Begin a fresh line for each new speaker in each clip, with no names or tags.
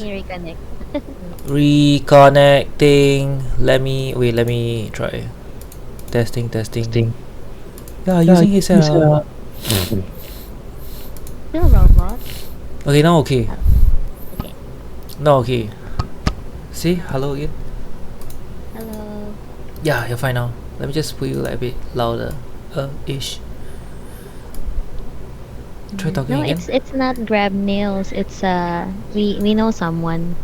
Reconnect.
Reconnecting. Let me try. Testing. Yeah,
Yeah,
using his
he's
Still robot.
Okay, now okay.
Okay.
Now okay. See? Hello again.
Hello.
Yeah, you're fine now. Let me just put you like a bit louder. Ish. Try talking
No,
again.
it's not grab nails. It's we know someone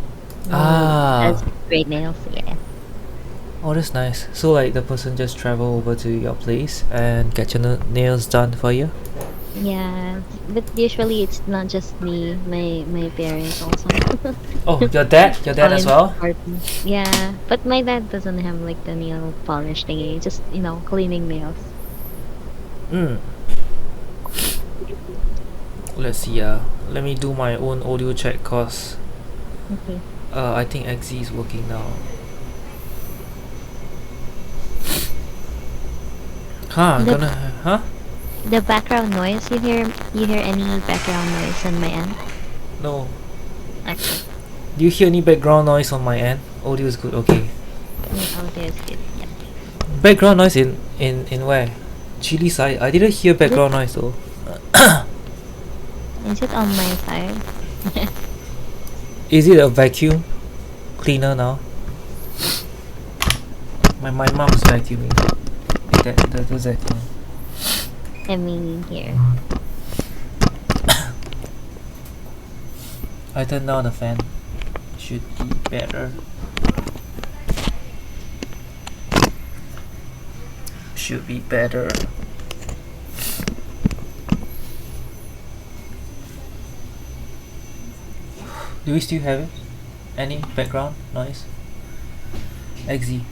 who has
Ah.
great nails. Yeah.
Oh, that's nice. So like the person just travel over to your place and get your nails done for you?
Yeah, but usually it's not just me. My parents also.
Oh, your dad as well?
Yeah, but my dad doesn't have like the nail polish thingy. Just cleaning nails.
Mm. Let's see. Let me do my own audio check cause
Okay.
I think XZ is working now.
The background noise you hear any background noise on my end?
No.
Okay.
Do you hear any background noise on my end? Audio is good. Okay.
Oh, there's good. Yeah.
Background noise in where? Chili side. I didn't hear background noise though.
Is it on my side?
Is it a vacuum cleaner now? My mom's vacuuming. That's vacuum.
I mean here.
I turned down the fan. Should be better. Should be better. Do we still have it? Any background noise? XZ.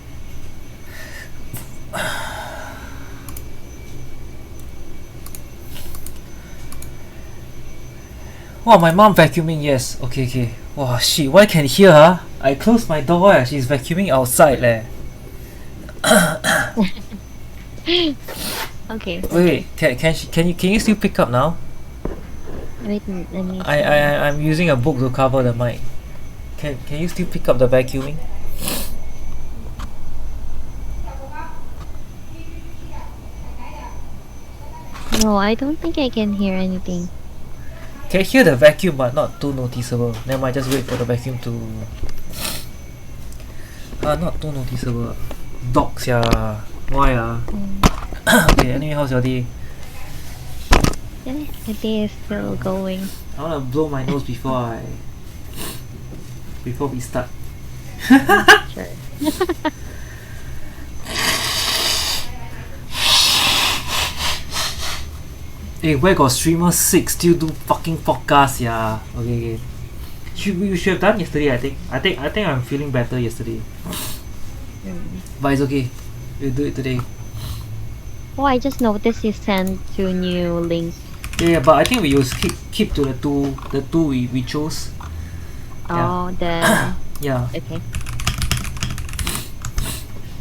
Wow, my mom vacuuming, yes. Okay. Wow, shit, why can hear her? I closed my door, she's vacuuming outside leh.
Okay.
Wait, can you still pick up now?
Wait, let me.
I'm using a book to cover the mic. Can you still pick up the vacuuming?
No, I don't think I can hear anything.
Can hear the vacuum but not too noticeable. Never mind, just wait for the vacuum to not too noticeable. Dogs yeah. Why Okay, anyway, how's your day?
Yeah, the day is still going.
I wanna blow my nose before we start.
Sure.
Hey, where got streamer 6 still do fucking podcast yeah? Okay. We should have done yesterday. I think I'm feeling better yesterday. But it's okay. We'll do it today.
Oh, I just noticed you sent 2 new links.
Yeah, but I think we will keep to the two we chose.
Oh,
Yeah.
Okay.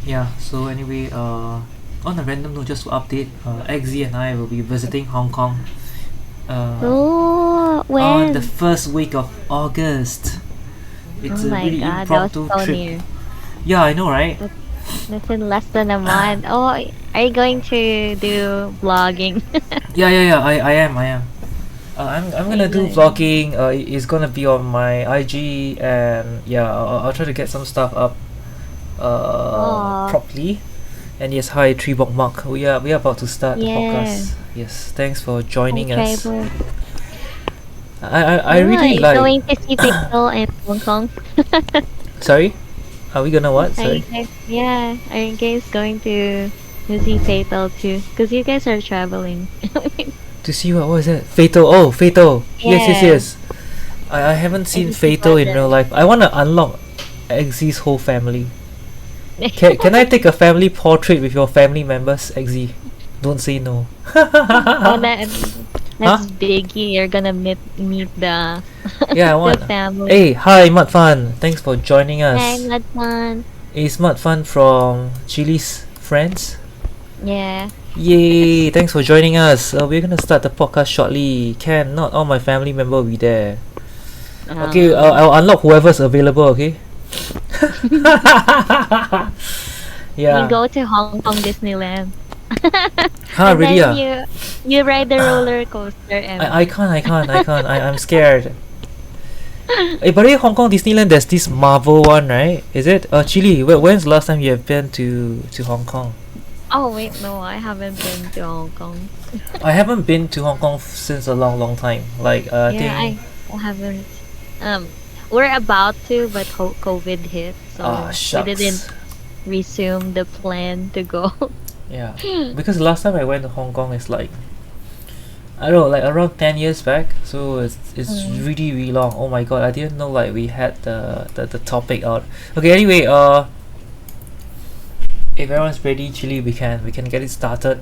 Yeah. So anyway, on a random note, just to update, XZ and I will be visiting Hong Kong.
When?
On the first week of August. It's
Oh
a
my
really
god, that was
impromptu
so
trip.
near.
Yeah, I know, right?
That's in less than a month. Oh, are you going to do vlogging?
Yeah. I am. I'm gonna do vlogging. It's gonna be on my IG, and yeah, I'll try to get some stuff up properly. And yes, hi Tribok Mark. We are about to start the podcast. Yes, thanks for joining us. I really like.
Going to see people in Hong Kong.
Sorry, are we gonna what?
Are you
Sorry.
are you guys going to see Fatal too? Because you guys are traveling.
To see what was that? Fatal. Oh, Fatal.
Yeah.
Yes. I haven't seen Fatal in real life. I wanna unlock XZ's whole family. Can I take a family portrait with your family members, XZ? Don't say no.
Oh, that's biggie. You're gonna meet the
Yeah, I want.
the family.
Hey, hi Mudfun. Thanks for joining us.
Hi, Madman.
Is Mudfun from Chili's friends?
Yeah.
Yay! Thanks for joining us. We're gonna start the podcast shortly. Not all my family member will be there. Okay,
Um,
I'll unlock whoever's available. Okay.
you
Yeah.
go to Hong Kong Disneyland,
Huh?
and
Really?
then you ride the roller coaster,
I
and
can't. I can't. I can't. I'm scared. Hey, by the way, Hong Kong Disneyland, there's this Marvel one, right? Is it? Chili. When's the last time you have been to Hong Kong?
oh wait, no, I haven't been to Hong Kong.
I haven't been to Hong Kong since a long, long time. Like I
Yeah,
think.
I haven't. Um, we're about to, but COVID hit,
Ah,
so we didn't
shucks.
resume the plan to go.
Yeah, because the last time I went to Hong Kong is like I don't know, like around 10 years back. So it's
Mm.
really really long. Oh my god, I didn't know like we had the topic out. Okay, anyway, if everyone's ready, Chili, we can get it started.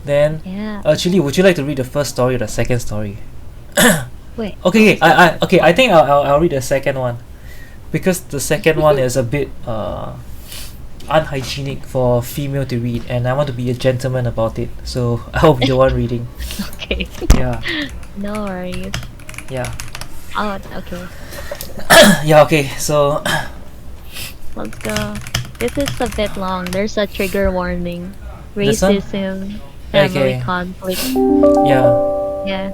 Then,
Yeah.
Chili, would you like to read the first story or the second story?
Wait, what
Okay,
was that?
okay. I think I'll read the second one because the second one is a bit unhygienic for a female to read, and I want to be a gentleman about it. So I'll be the one reading.
Okay.
Yeah,
No worries.
yeah,
Oh, okay.
yeah. Okay, so
Let's go. This is a bit long. There's a trigger warning.
this one.
Racism, family
Okay,
conflict.
yeah.
Yeah.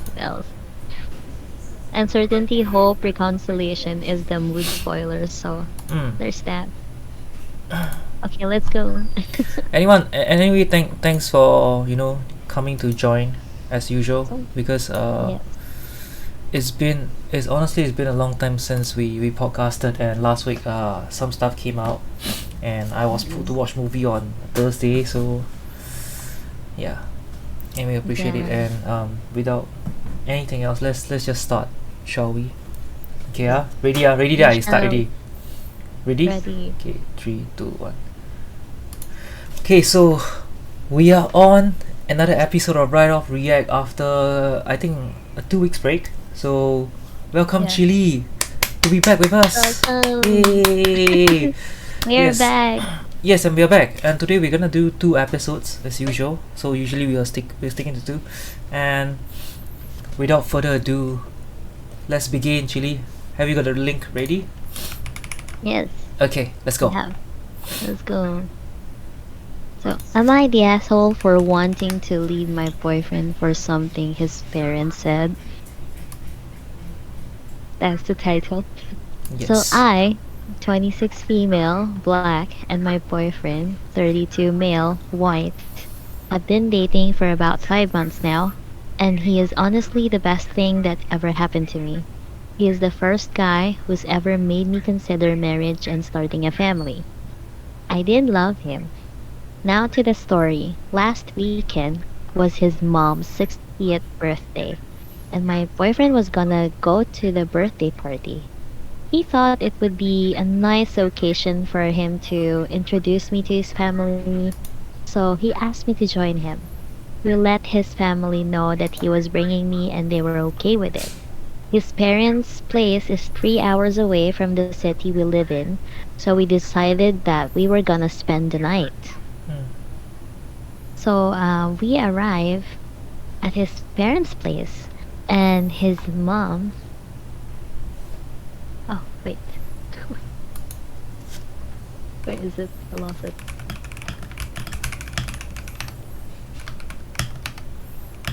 What else? Uncertainty, hope, reconciliation is the mood spoiler. So
Mm.
there's that. Okay, let's go.
Anyway, thanks for coming to join as usual
So,
because
yes.
it's been a long time since we podcasted, and last week some stuff came out and I was put to watch movie on Thursday, so yeah, and we appreciate it.
Yeah.
And without anything else, let's just start, shall we? Okay, ready, ready there,
We
I start
shall.
ready. Ready?
Ready.
Okay, 3, 2, 1. Okay, so we are on another episode of Right Off React after I think a 2 weeks break. So welcome,
Yeah.
Chili, to be back with us.
Welcome.
Yay!
We're
Yes.
back.
Yes, and we are back. And today we're gonna do 2 episodes as usual. So usually we're sticking to 2. And without further ado, let's begin, Chili. Have you got the link ready?
Yes.
Okay, let's go.
We have. Let's go. So, am I the asshole for wanting to leave my boyfriend for something his parents said? That's the title. So,
Yes.
I, 26 female, black, and my boyfriend, 32 male, white, have been dating for about 5 months now, and he is honestly the best thing that ever happened to me. He is the first guy who's ever made me consider marriage and starting a family. I did love him. Now to the story. Last weekend was his mom's 60th birthday, and my boyfriend was gonna go to the birthday party. He thought it would be a nice occasion for him to introduce me to his family, so he asked me to join him. We let his family know that he was bringing me, and they were okay with it. His parents' place is 3 hours away from the city we live in, so we decided that we were gonna spend the night.
Mm.
So we arrive at his parents' place, and his mom. Oh wait, where is it? I lost it.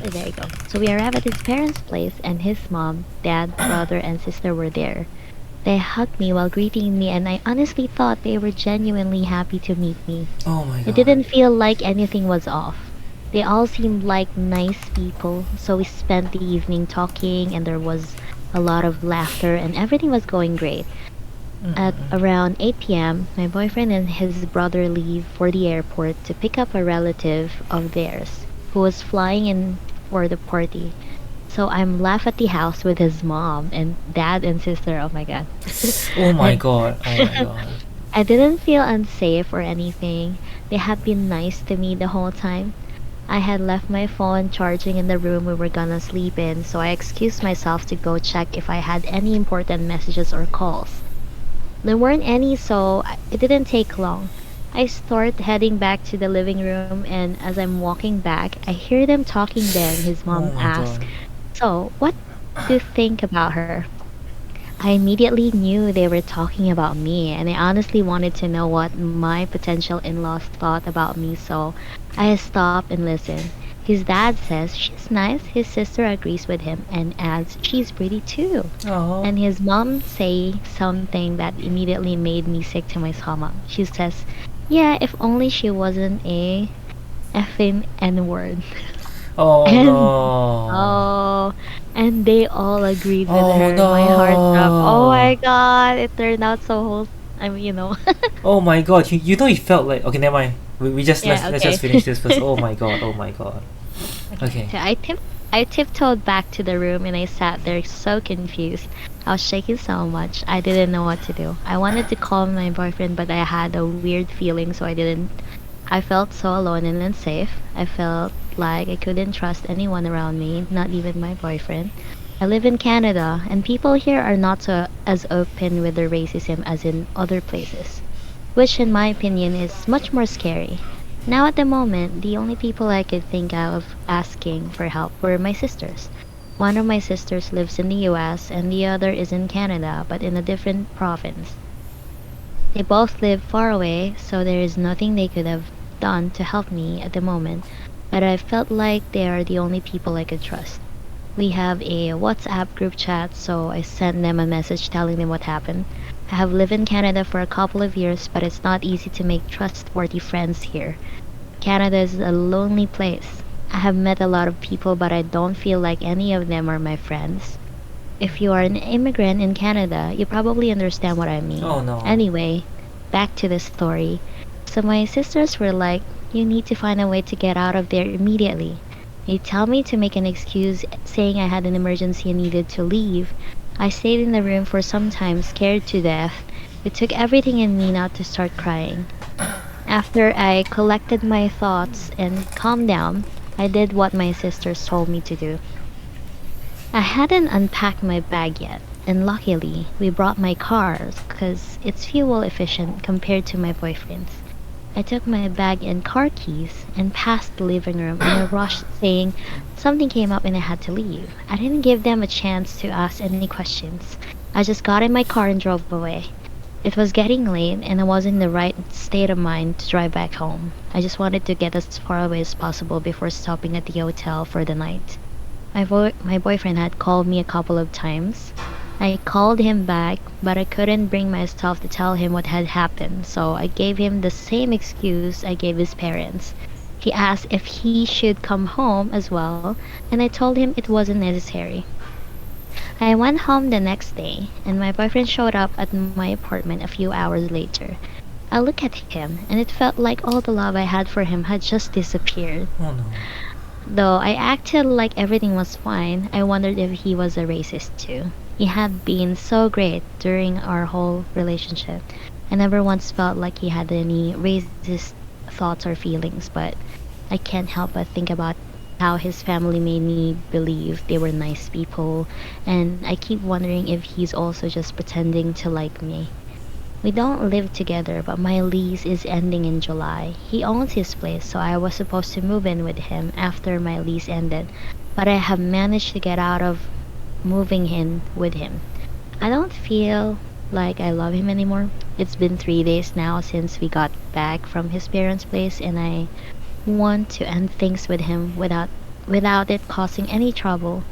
Oh, there you go. So we arrive at his parents' place, and his mom, dad, brother, and sister were there. They hugged me while greeting me, and I honestly thought they were genuinely happy to meet me.
Oh my
It
god.
didn't feel like anything was off. They all seemed like nice people, so we spent the evening talking, and there was a lot of laughter, and everything was going great. At
Mm-mm.
around 8 p.m., my boyfriend and his brother leave for the airport to pick up a relative of theirs who was flying in for the party. So I'm left at the house with his mom and dad and sister. Oh my god.
Oh my
And
god. Oh my god.
I didn't feel unsafe or anything. They had been nice to me the whole time. I had left my phone charging in the room we were gonna sleep in, so I excused myself to go check if I had any important messages or calls. There weren't any, so it didn't take long. I start heading back to the living room, and as I'm walking back, I hear them talking then. His
Oh
mom
my
asks,
god.
"So, what to think about her. I immediately knew they were talking about me, and I honestly wanted to know what my potential in laws thought about me, so I stopped and listened. His dad says she's nice, his sister agrees with him and adds she's pretty too.
Oh.
And his mom say something that immediately made me sick to my stomach. She says, "Yeah, if only she wasn't a effing N word."
Oh
And
no.
oh, and they all agreed with
Oh
her. My heart dropped. Oh
no.
my god, it turned out so wholesome. I mean,
Oh my god. You know it felt like okay. Never mind. We just
yeah,
let's just
okay.
finish this first. Oh my god. Oh my god.
Okay,
Okay.
so I tiptoed back to the room and I sat there so confused. I was shaking so much, I didn't know what to do. I wanted to call my boyfriend, but I had a weird feeling, so I didn't. I felt so alone and unsafe. I felt like I couldn't trust anyone around me, not even my boyfriend. I live in Canada, and people here are not so as open with their racism as in other places, which in my opinion is much more scary. Now at the moment, the only people I could think of asking for help were my sisters. One of my sisters lives in the US and the other is in Canada, but in a different province. They both live far away, so there is nothing they could have done to help me at the moment, but I felt like they are the only people I could trust. We have a WhatsApp group chat, so I sent them a message telling them what happened. I have lived in Canada for a couple of years, but it's not easy to make trustworthy friends here. Canada is a lonely place. I have met a lot of people, but I don't feel like any of them are my friends. If you are an immigrant in Canada, you probably understand what I
Oh
mean.
no.
Anyway, back to the story. So my sisters were like, "You need to find a way to get out of there immediately." They tell me to make an excuse saying I had an emergency and needed to leave. I stayed in the room for some time, scared to death. It took everything in me not to start crying. After I collected my thoughts and calmed down, I did what my sisters told me to do. I hadn't unpacked my bag yet, and luckily, we brought my cars because it's fuel efficient compared to my boyfriend's. I took my bag and car keys and passed the living room in a rush saying something came up and I had to leave. I didn't give them a chance to ask any questions. I just got in my car and drove away. It was getting late and I wasn't in the right state of mind to drive back home. I just wanted to get as far away as possible before stopping at the hotel for the night. My boyfriend had called me a couple of times. I called him back, but I couldn't bring myself to tell him what had happened, so I gave him the same excuse I gave his parents. He asked if he should come home as well, and I told him it wasn't necessary. I went home the next day, and my boyfriend showed up at my apartment a few hours later. I looked at him, and it felt like all the love I had for him had just disappeared.
Oh no.
Though I acted like everything was fine, I wondered if he was a racist too. He had been so great during our whole relationship. I never once felt like he had any racist thoughts or feelings, but I can't help but think about how his family made me believe they were nice people, and I keep wondering if he's also just pretending to like me. We don't live together, but my lease is ending in July. He owns his place, so I was supposed to move in with him after my lease ended, but I have managed to get out of moving in with him. I don't feel like I love him anymore. It's been 3 days now since we got back from his parents' place, and I want to end things with him without it causing any trouble.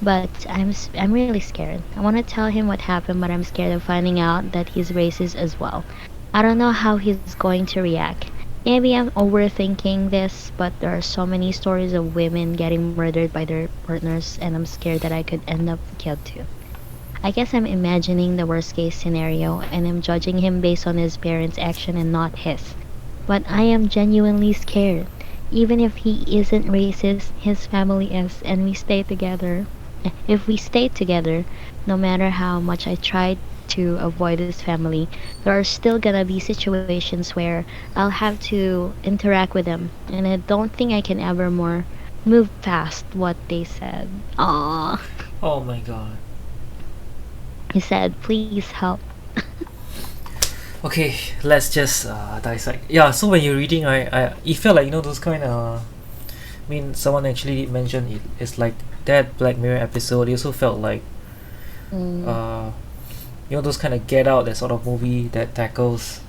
But I'm really scared. I want to tell him what happened, but I'm scared of finding out that he's racist as well. I don't know how he's going to react. Maybe I'm overthinking this, but there are so many stories of women getting murdered by their partners, and I'm scared that I could end up killed too. I guess I'm imagining the worst case scenario, and I'm judging him based on his parents' action and not his. But I am genuinely scared. Even if he isn't racist, his family is, and we stay together. If we stay together, no matter how much I try to avoid his family, there are still gonna be situations where I'll have to interact with them, and I don't think I can ever more move past what they said. Aww.
Oh my god.
He said, "Please help."
Okay, let's just dissect. Yeah, so when you're reading, it felt like those kind of. I mean, someone actually did mention it. It's like that Black Mirror episode, it also felt like
Mm,
uh, those kind of Get Out, that sort of movie that tackles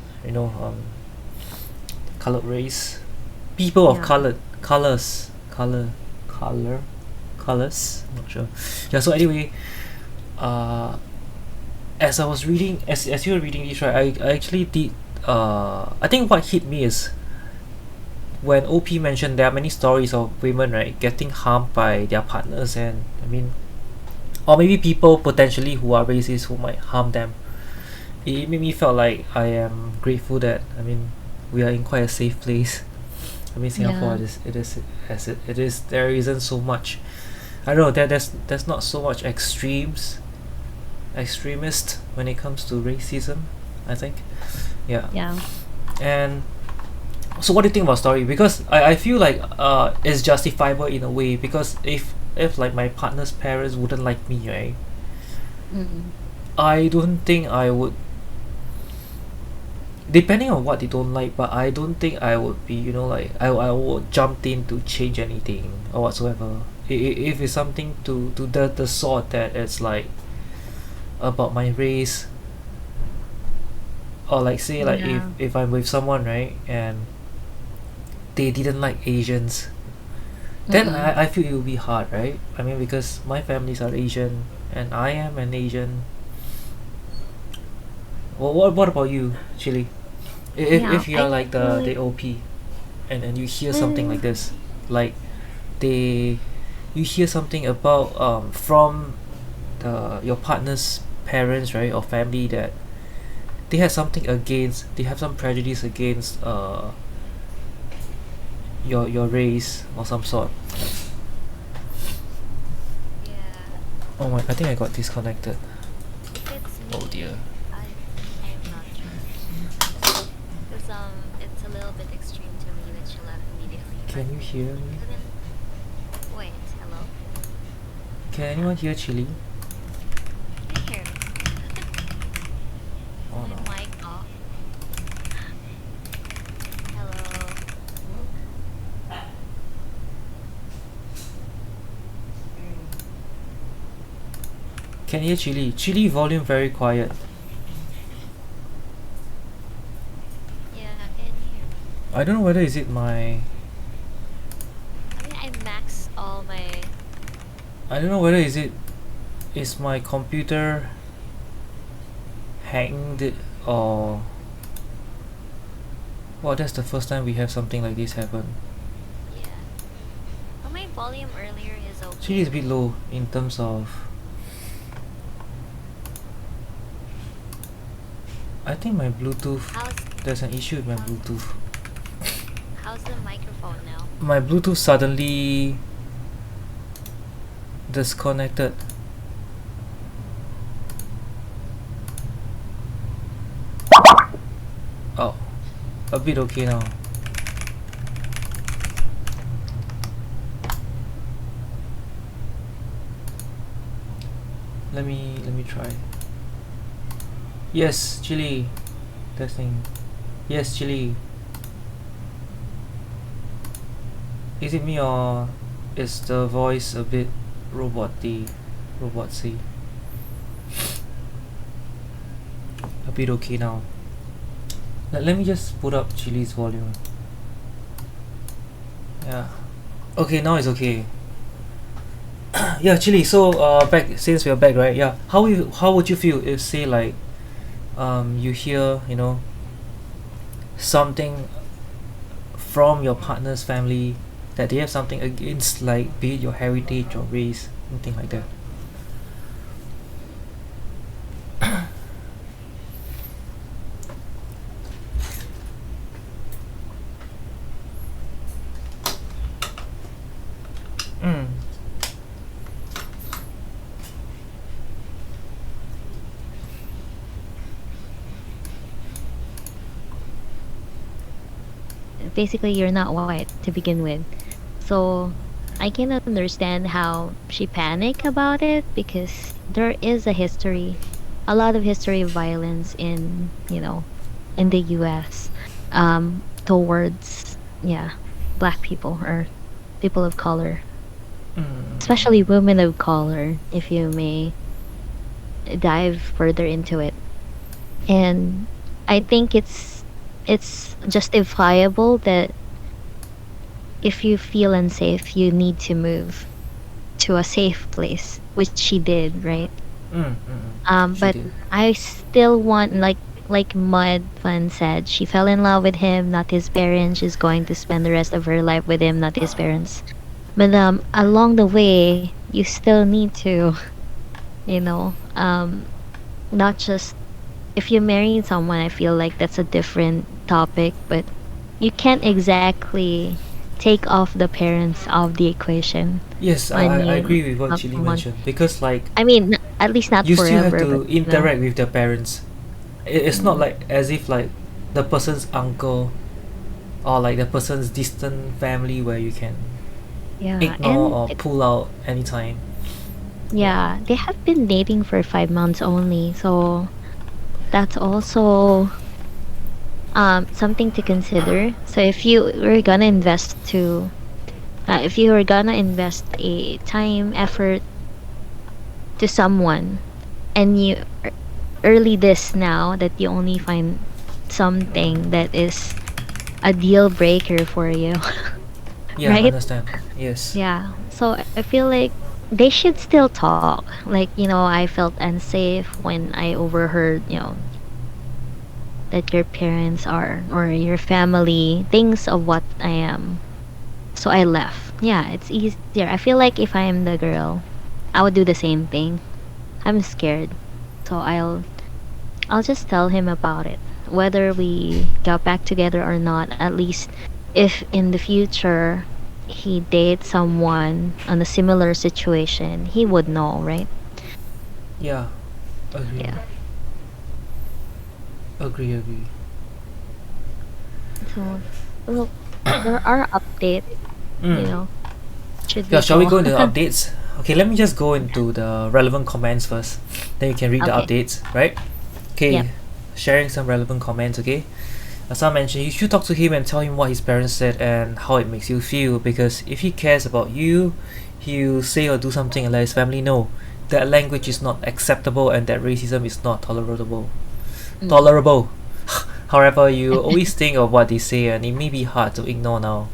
colored race, people of
yeah.
colors. I'm not sure. Yeah. So anyway, uh, as I was reading, as you were reading this, right, I actually did. I think what hit me is when OP mentioned there are many stories of women, right, getting harmed by their partners, and I mean, or maybe people potentially who are racist who might harm them. It made me feel like I am grateful that, I mean, we are in quite a safe place. I mean, Singapore,
Yeah.
it is as it is. There isn't so much. I don't know. There's not so much extremist when it comes to racism. I think, yeah.
Yeah.
And so, what do you think about story? Because I feel like it's justifiable in a way, because if like my partner's parents wouldn't like me, right?
Mm,
I don't think I would, depending on what they don't like, but I don't think I would be, like I would jump in to change anything or whatsoever. If it's something to the sort that it's like about my race, or like say like if
yeah.
if I'm with someone, right, and they didn't like Asians, then
Mm,
I feel it will be hard, right? I mean, because my families are Asian and I am an Asian. Well, what about you, Chili?
yeah.
If you are
I
like
feel
the
like.
OP, and you hear something like
Mm,
this, like they you hear something about from your partner's parents, right, or family, that they have some prejudice against your race or some sort.
Yeah,
Oh my, I think I got disconnected.
if it's
Oh dear.
me, I'm not sure. Because it's a little bit extreme to me that she left immediately. But
Can you hear me?
even wait, hello,
Can anyone hear Chili?
can you hear me? Is
Oh
my
no.
mic off? Hello.
Can hear Chili. Chili volume very quiet.
Yeah, can you hear me?
I don't know whether is it my
I mean, I max all my.
I don't know whether is my computer hanged, or well, that's the first time we have something like this happen.
Yeah. But my volume earlier is
Chili
okay.
is a bit low in terms of. I think my Bluetooth.
How's
There's an issue with my
how's
Bluetooth.
how's the microphone now?
My Bluetooth suddenly disconnected. Oh, a bit okay now. Let me try. Yes, Chili. Testing. Yes, Chili. Is it me, or is the voice a bit robotsy? A bit okay now. Let me just put up Chili's volume. Yeah. Okay, now it's okay. Yeah, Chili. So back, since we're back, right? Yeah. How would you feel if, say, like you hear, something from your partner's family, that they have something against, like, be it your heritage or race, anything like that? Mm.
Basically, you're not white to begin with. So I can understand how she panicked about it because there is a lot of history of violence in the US towards, yeah, black people or people of color. especially women of color, if you may dive further into it. And I think it's justifiable that if you feel unsafe, you need to move to a safe place, which she did, right?
She
But
did.
I still want, like Mud Fun said, she fell in love with him, not his parents. She's going to spend the rest of her life with him, not his parents. But along the way, you still need to, you know, not just if you're marrying someone. I feel like that's a different topic, but you can't exactly take off the parents of the equation
Yes,
when
I
you
agree with what
love
Chili
someone.
mentioned because like
I mean, at least not
you still have
forever, but
to interact with their parents. It's not
mm,
like as if like the person's uncle or like the person's distant family where you can
yeah,
ignore
and
or pull out anytime. Yeah.
yeah, they have been dating for 5 months only, so that's also something to consider. So if you were gonna invest to, if you were gonna invest a time effort to someone, and you early this now that you only find something that is a deal breaker for you,
Yeah,
right?
understand. Yes.
Yeah. So I feel like they should still talk. Like, I felt unsafe when I overheard, that your parents are, or your family thinks of what I am. So I left. Yeah, it's easier. I feel like if I am the girl, I would do the same thing. I'm scared. So I'll just tell him about it. Whether we got back together or not, at least if in the future he dates someone on a similar situation, he would know, right?
Yeah. Agree.
Yeah.
Agree.
So, well, there are updates, you
Mm.
know. Should
Yeah,
we
shall we
go?
go into the updates? Okay, let me just go into the relevant comments first. Then you can read the
Okay.
updates, right?
Yep.
Okay, sharing some relevant comments, okay? As I mentioned, you should talk to him and tell him what his parents said and how it makes you feel because if he cares about you, he'll say or do something and let his family know that language is not acceptable and that racism is not tolerable.
Mm.
Tolerable. However, you always think of what they say and it may be hard to ignore now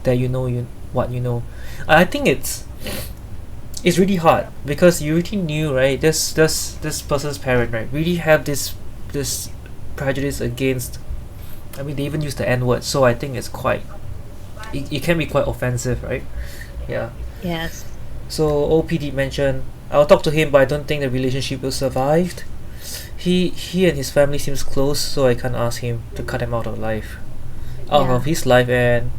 that you know what you know. I think it's really hard because you already knew, right? This person's parent, right, really have this prejudice against. I mean, they even use the N word, so I think it's quite. It can be quite offensive, right? Yeah.
Yes.
So OP did mention I'll talk to him, but I don't think the relationship will survive. He and his family seems close, so I can't ask him to cut him out
Yeah.
of his life, and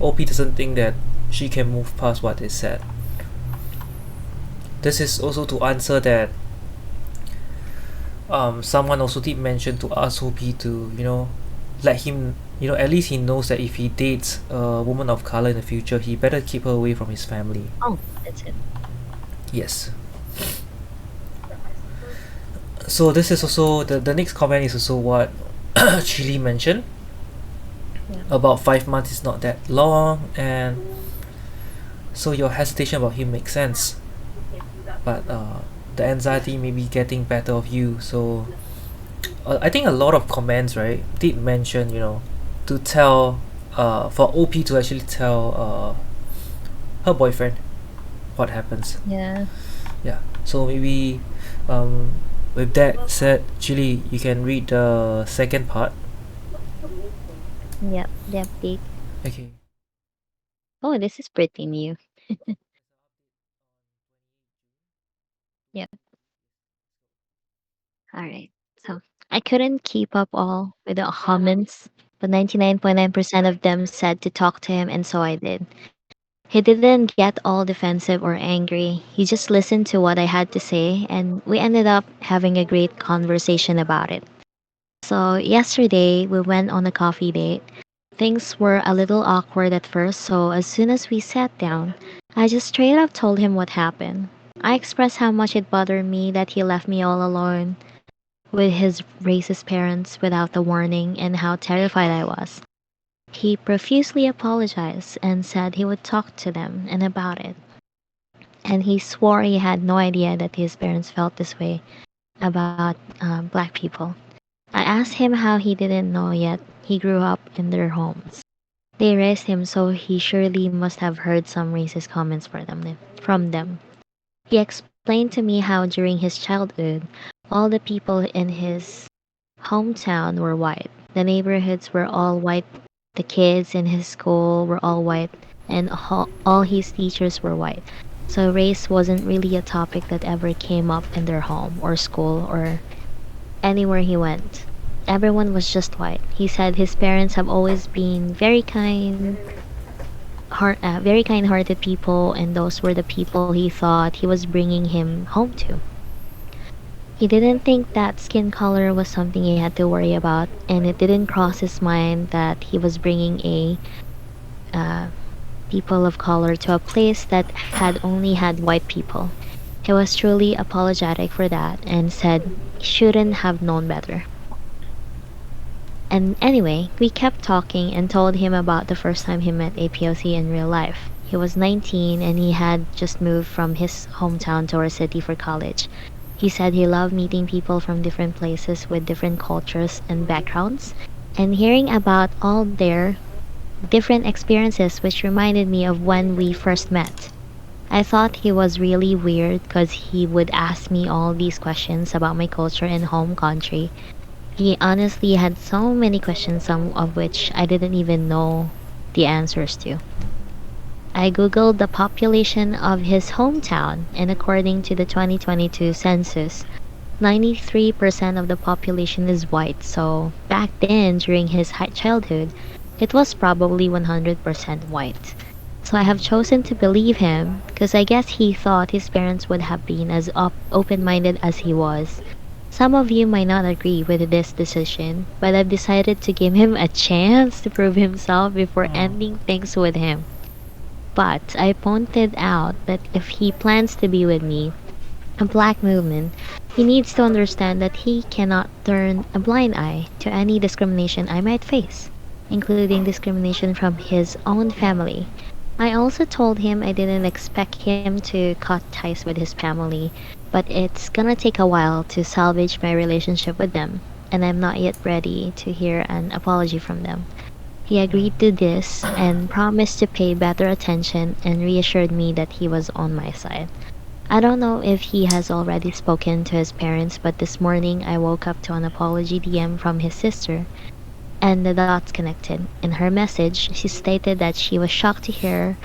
OP doesn't think that she can move past what they said. This is also to answer that someone also did mention to ask OP to let him at least he knows that if he dates a woman of color in the future, he better keep her away from his family.
Oh, that's it.
Yes. So this is also the next comment is also what Chili mentioned
Yeah.
about 5 months is not that long, and so your hesitation about him makes sense, but the anxiety may be getting better of you. So I think a lot of comments, right, did mention to tell for OP to actually tell her boyfriend what happens.
Yeah.
Yeah. So maybe um, with that said, Chili, you can read the second part.
Yep. The update.
Okay.
Oh, this is pretty new. Yep. All right. So I couldn't keep up all with the comments, but 99.9% of them said to talk to him, and so I did. He didn't get all defensive or angry. He just listened to what I had to say, and we ended up having a great conversation about it. So, yesterday, we went on a coffee date. Things were a little awkward at first, so as soon as we sat down, I just straight up told him what happened. I expressed how much it bothered me that he left me all alone with his racist parents without the warning and how terrified I was. He profusely apologized and said he would talk to them and about it. and he swore he had no idea that his parents felt this way about black people. I asked him how he didn't know yet he grew up in their homes. They raised him, so he surely must have heard some racist comments from them. He explained to me how during his childhood, all the people in his hometown were white. The neighborhoods were all white. The kids in his school were all white, and all his teachers were white. So race wasn't really a topic that ever came up in their home or school or anywhere he went. Everyone was just white. He said his parents have always been very kind-hearted people, and those were the people he thought he was bringing him home to. He didn't think that skin color was something he had to worry about, and it didn't cross his mind that he was bringing a uh, people of color to a place that had only had white people. He was truly apologetic for that and said he shouldn't have known better. And anyway, we kept talking and told him about the first time he met APOC in real life. He was 19 and he had just moved from his hometown to our city for college. He said he loved meeting people from different places with different cultures and backgrounds and hearing about all their different experiences, which reminded me of when we first met. I thought he was really weird because he would ask me all these questions about my culture and home country. He honestly had so many questions, some of which I didn't even know the answers to. I googled the population of his hometown, and according to the 2022 census, 93% of the population is white. So back then, during his childhood, it was probably 100% white. So I have chosen to believe him because I guess he thought his parents would have been as open minded as he was. Some of you might not agree with this decision, but I've decided to give him a chance to prove himself before ending things with him. But I pointed out that if he plans to be with me, a black movement, he needs to understand that he cannot turn a blind eye to any discrimination I might face, including discrimination from his own family. I also told him I didn't expect him to cut ties with his family, but it's gonna take a while to salvage my relationship with them, and I'm not yet ready to hear an apology from them. He agreed to this and promised to pay better attention and reassured me that he was on my side. I don't know if he has already spoken to his parents, but this morning I woke up to an apology DM from his sister, and the dots connected. In her message, she stated that she was shocked to hear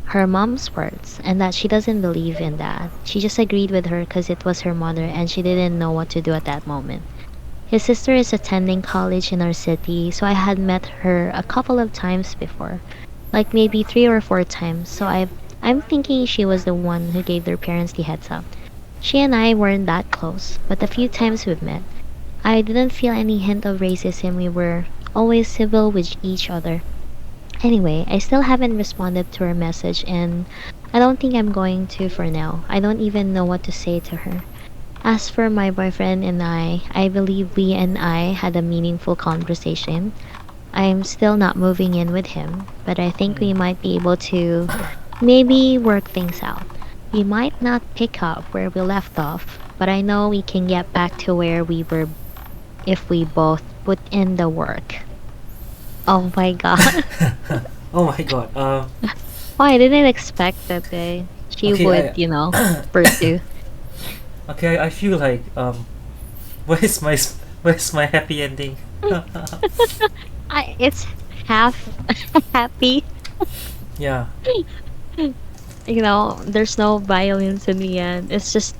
her mom's words and that she doesn't believe in that. She just agreed with her because it was her mother and she didn't know what to do at that moment. His sister is attending college in our city, so I had met her a couple of times before, like maybe 3 or 4 times. So I'm thinking she was the one who gave their parents the heads up. She and I weren't that close, but the few times we've met, I didn't feel any hint of racism. We were always civil with each other. Anyway, I still haven't responded to her message and I don't think I'm going to for now. I don't even know what to say to her. As for my boyfriend and I believe we and I had a meaningful conversation. I'm still not moving in with him, but I think we might be able to maybe work things out. We might not pick up where we left off, but I know we can get back to where we were if we both put in the work. Oh my god.
Oh my god.
Oh, I didn't expect that she
Okay,
would, pursue.
Okay, I feel like where's my where's my happy ending?
It's half happy.
Yeah.
There's no violence in the end. It's just,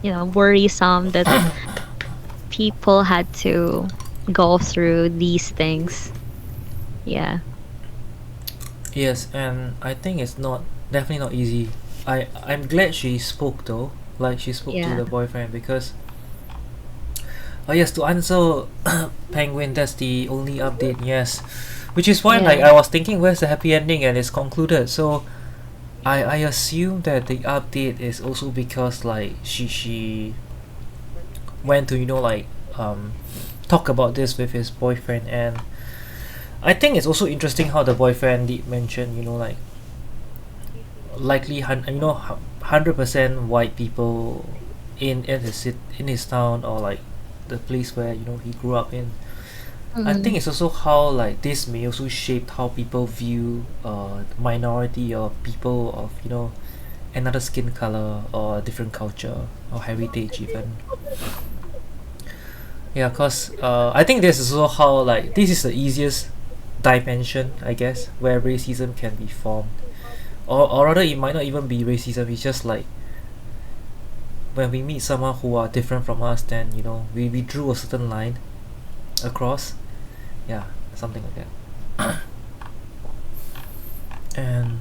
worrisome that people had to go through these things. Yeah.
Yes, and I think it's not definitely not easy. I'm glad she spoke though. Like she spoke to
Yeah.
the boyfriend because yes, to answer Penguin, that's the only update, yes. Which is why like
Yeah.
I was thinking where's the happy ending and it's concluded. So I assume that the update is also because like she went to talk about this with his boyfriend, and I think it's also interesting how the boyfriend did mention likely 100% white people in his town, or like the place where he grew up in. I think
Mm.
it's also how like this may also shape how people view minority or people of another skin color or a different culture or heritage even. Yeah, cause I think this is also how like this is the easiest dimension, I guess, where racism can be formed, or rather it might not even be racism. It's just like when we meet someone who are different from us, then we drew a certain line across. Yeah, something like that. And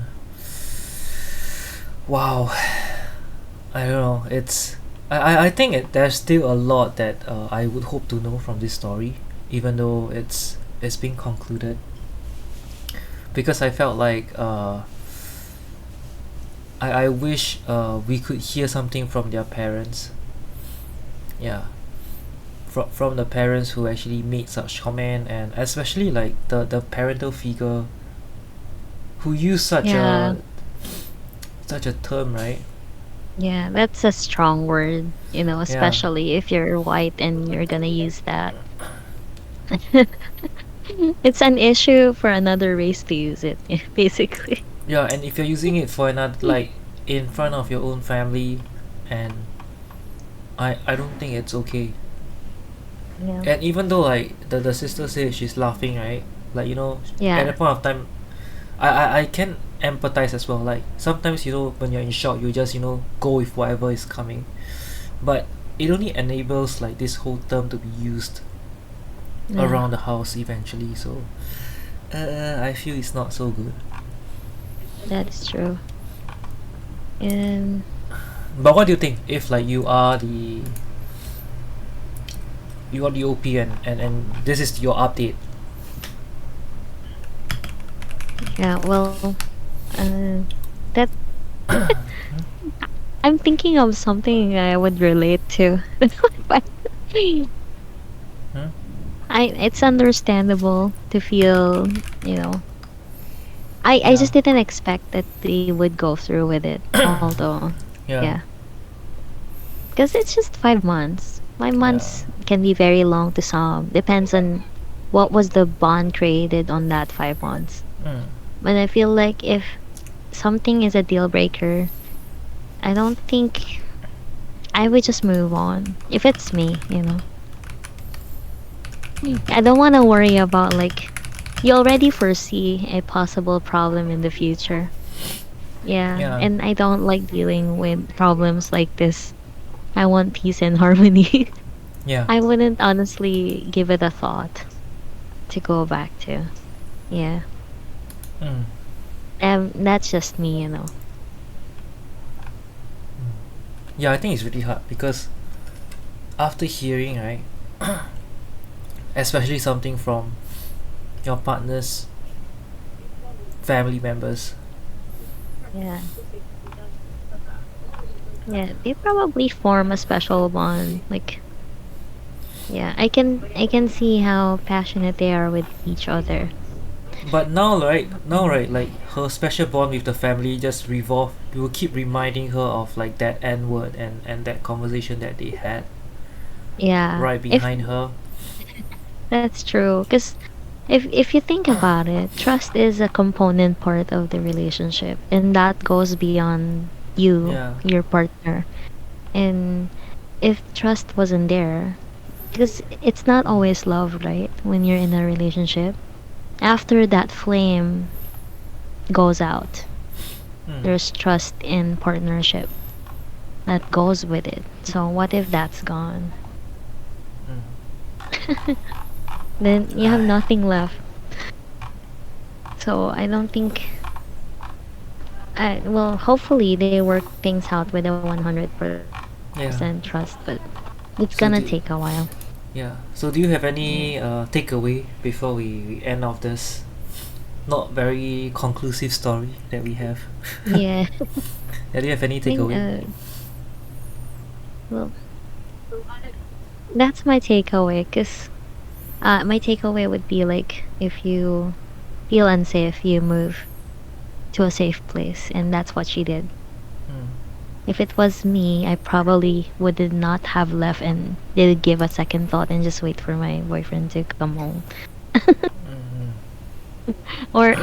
wow, I don't know. I think there's still a lot that I would hope to know from this story, even though it's been concluded. Because I felt like I wish we could hear something from their parents. Yeah, from the parents who actually made such comment, and especially like the parental figure who used
Yeah.
such a term, right?
Yeah, that's a strong word,
Yeah.
especially if you're white and you're gonna use that. It's an issue for another race to use it, basically.
Yeah, and if you're using it for another, like in front of your own family, and I don't think it's okay.
Yeah.
And even though like the sister said she's laughing, right? Like at
Yeah.
that point of time, I can empathize as well. Like sometimes when you're in shock, you just go with whatever is coming. But it only enables like this whole term to be used
Yeah.
around the house eventually. So I feel it's not so good.
That's true. And
But what do you think if like you are the OP, and this is your update?
yeah, well, that I'm thinking of something I would relate to. But
Hmm?
it's understandable to feel, you know, I
Yeah.
just didn't expect that they would go through with it. Although,
Yeah.
yeah, because it's just 5 months. Five
Yeah.
months can be very long to some. Depends on what was the bond created on that 5 months.
Mm.
But I feel like if something is a deal breaker, I don't think I would just move on. If it's me. I don't want to worry about like you already foresee a possible problem in the future. Yeah,
Yeah.
and I don't like dealing with problems like this. I want peace and harmony.
Yeah.
I wouldn't honestly give it a thought to go back to. Yeah.
Mm.
That's just me.
Yeah, I think it's really hard because after hearing, right, especially something from your partner's family members.
Yeah. Yeah, they probably form a special bond. Like, yeah, I can see how passionate they are with each other.
But now, right, like her special bond with the family just revolve. You will keep reminding her of like that N word and that conversation that they had
Yeah,
right
if
behind her.
that's true, because if you think about it, trust is a component part of the relationship, and that goes beyond you,
Yeah.
your partner. And if trust wasn't there, because it's not always love, right? When you're in a relationship, after that flame goes out,
Mm.
there's trust in partnership that goes with it. So what if that's gone?
Mm.
Then you have nothing left. So I don't think well, hopefully they work things out with a 100%
Yeah.
trust, but it's gonna
So
take
do
a while.
yeah. So do you have any takeaway before we end off this not very conclusive story that we have?
Yeah.
Yeah, do you have any
I think
takeaway?
well, that's my takeaway, cuz my takeaway would be like if you feel unsafe, you move to a safe place, and that's what she did.
Mm.
If it was me, I probably would not have left and did give a second thought and just wait for my boyfriend to come home.
Mm,
Or,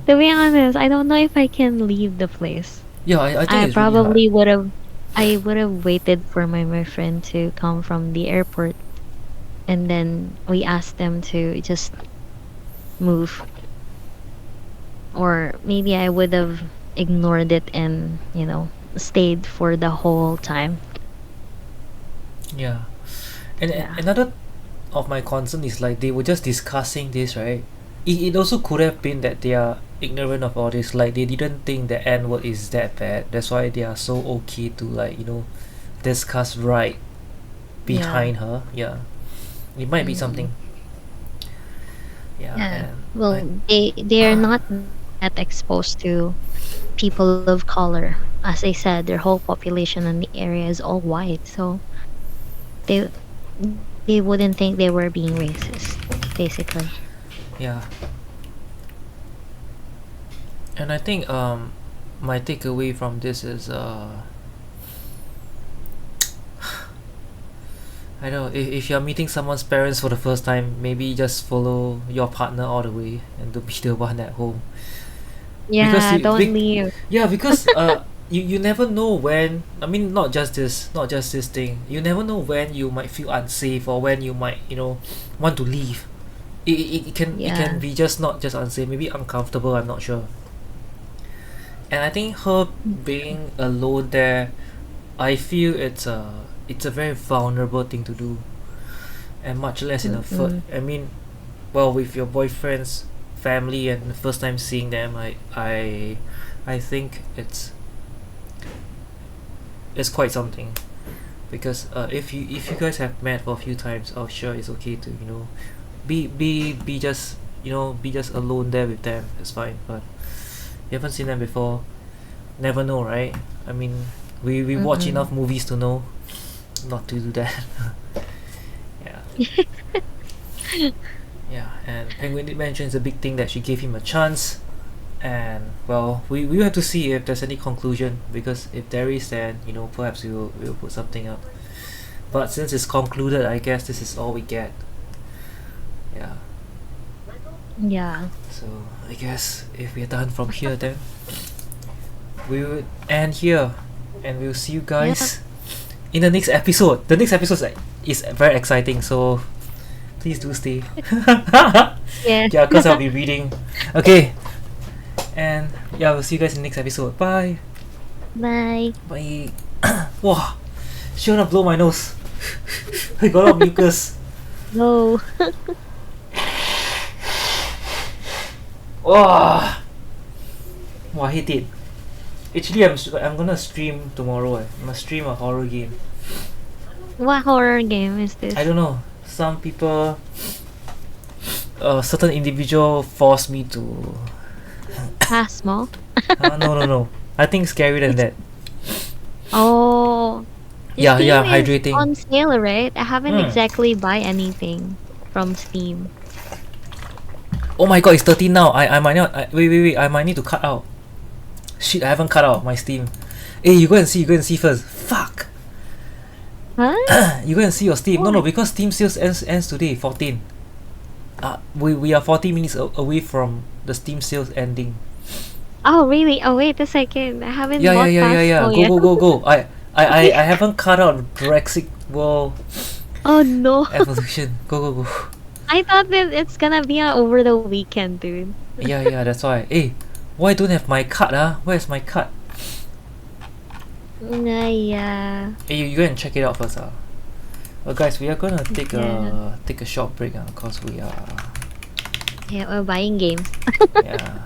to be honest, I don't know if I can leave the place.
yeah, I think
I
it's really hard.
probably would have waited for my friend to come from the airport, and then we asked them to just move. Or maybe I would have ignored it and, stayed for the whole time.
Yeah, and
Yeah.
another of my concern is like they were just discussing this, right? It also could have been that they are ignorant of all this, like they didn't think the N word is that bad. That's why they are so okay to like discuss right
Yeah.
behind her. Yeah, it might be
Mm.
something. Yeah,
Yeah.
and I
Well, they are not that exposed to people of color. As I said, their whole population in the area is all white, so they they wouldn't think they were being racist, basically.
yeah, and I think my takeaway from this is I know if you're meeting someone's parents for the first time, maybe just follow your partner all the way and don't be the one at home. Because
Yeah, don't leave.
yeah, because you never know when. I mean, not just this thing. You never know when you might feel unsafe or when you might want to leave. It can
Yeah.
be just not just unsafe, maybe uncomfortable. I'm not sure. And I think her being alone there, I feel it's a very vulnerable thing to do, and much less in a first.
Mm-mm.
I mean, well, with your boyfriend's family and the first time seeing them, I think it's quite something, because if you guys have met for a few times, oh sure, it's okay to be just be just alone there with them. It's fine, but you haven't seen them before, never know, right? I mean, we watch
Mm-mm.
enough movies to know not to do that. Yeah. Yeah, and Penguin did mention it's a big thing that she gave him a chance, and well, we have to see if there's any conclusion, because if there is, then perhaps we'll put something up. But since it's concluded, I guess this is all we get. Yeah.
Yeah.
So I guess if we're done from here, then we will end here, and we'll see you
Yeah.
guys in the next episode. The next episode is very exciting, so please do stay.
Yeah.
Yeah, because I'll be reading. Okay, and yeah, we'll see you guys in the next episode. Bye.
Bye.
Bye. Wow, she wanna blow my nose. I got a lot of mucus.
No.
Wow. Wow, I hate it. Actually, I'm gonna stream tomorrow. I'm gonna stream a horror game.
What horror game is this?
I don't know. Some people, a certain individual forced me to.
Small.
No. I think scarier than that.
Oh.
Yeah,
Steam is
hydrating.
on sale, right? I haven't
Mm.
exactly buy anything from Steam.
Oh my god, it's 13 now. I might not. Wait. I might need to cut out. Shit, I haven't cut out my Steam. Hey, you go and see. You go and see first. Fuck.
Huh?
You go and see your Steam. No,
What?
because Steam sales ends today, 14. We are 40 minutes away from the Steam sales ending.
Oh, really? Oh, wait a second. I haven't
Yeah.
bought Small yet.
Go. I haven't cut out Brexit World
Oh, no.
Evolution. Go.
I thought that it's gonna be over the weekend, dude.
Yeah, that's why. Hey, why don't have my cut, Where's my cut?
Nah, yeah.
Hey, you go and check it out first, Well, guys, we are gonna take
Yeah.
a short break, because we are
Yeah, we're buying games.
yeah.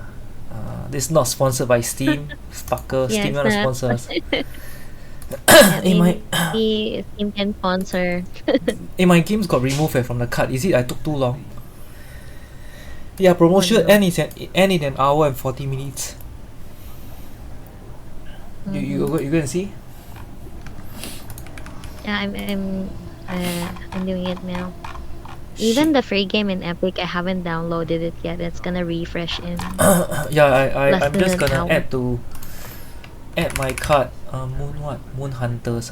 This is not sponsored by Steam. Fucker,
Yeah,
Steam
it's
wanna
not.
sponsor us.
Yeah,
Hey,
maybe Steam can sponsor.
my games got removed from the cut. Is it I took too long? Yeah, promotion
no.
end in an hour and 40 minutes. You go and see?
Yeah, I'm doing it now. Even the free game in Epic, I haven't downloaded it yet. It's gonna refresh in
Yeah,
less
I'm
than
just
an
gonna
hour.
add to add my card. Moon what? Moon Hunters.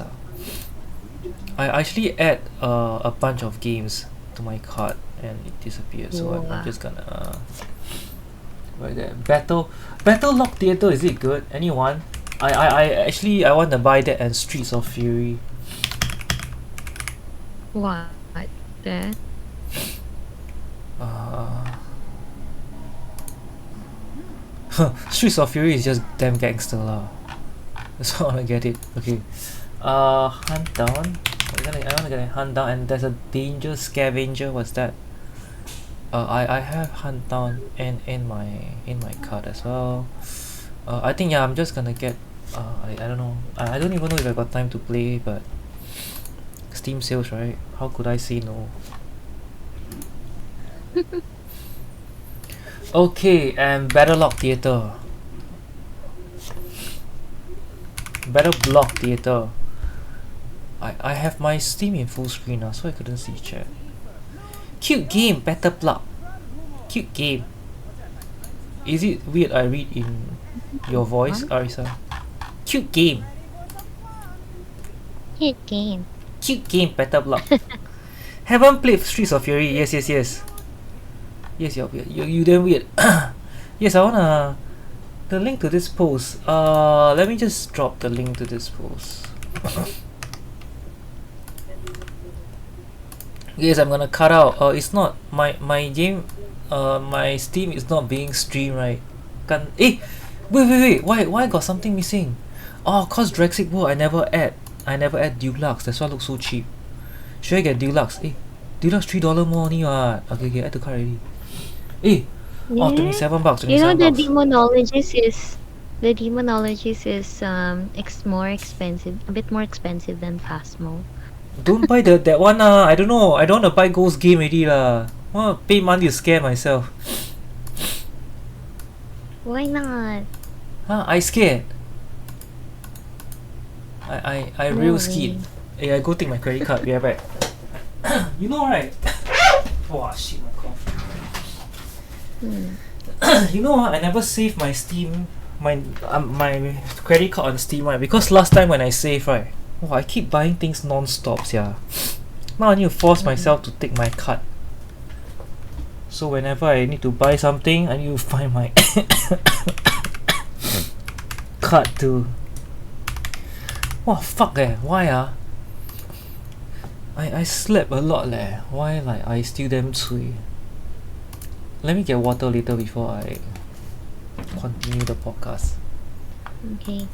I actually add a bunch of games to my card and it disappeared. So I'm just gonna right there. Battle Lock Theater, is it good? Anyone? I actually I want to buy that and Streets of Fury.
What? That?
Streets of Fury is just damn gangster lah. That's why I wanna get it. Okay. Hunt down. I wanna get a hunt down and there's a danger scavenger. What's that? I have hunt down and in my card as well. I think yeah I'm just gonna get I don't know. I don't even know if I got time to play, but Steam sales, right? How could I say no? Okay, and Battle Lock Theater. Battle Block Theater. I have my Steam in full screen now, so I couldn't see chat. Cute game, Battle Block. Cute game. Is it weird I read in your voice, Arisa? Cute game.
Cute game.
Cute game, Battle Block. Haven't played Streets of Fury. Yes. Yes, you damn weird. Yes, I wanna the link to this post. Let me just drop the link to this post. Yes, I'm gonna cut out. It's not my game. My Steam is not being streamed right. Can't. Wait. Why got something missing? Oh, cause Drexic World I never add Deluxe. That's why it looks so cheap. Should I get Deluxe? Deluxe $3 more only what? Okay, add to cart already.
Yeah.
Oh, $27.
You know
$27.
the Demonologist is more expensive, a bit more expensive than Phasmo.
Don't buy that one I don't know. I don't wanna buy Ghost game already lah. I wanna pay money to scare myself.
Why not?
I scared. I
No
real
way.
scared. Hey, I go take my credit card. Yeah, right. You know right? Oh shit, my cough. You know what? I never save my Steam, my credit card on Steam right? Because last time when I save right, I keep buying things non-stop. Yeah. Now I need to force myself to take my card. So whenever I need to buy something, I need to find my card to. Wow, fuck why I slept a lot Why like I still damn cui? Let me get water later before I continue the podcast.
Okay.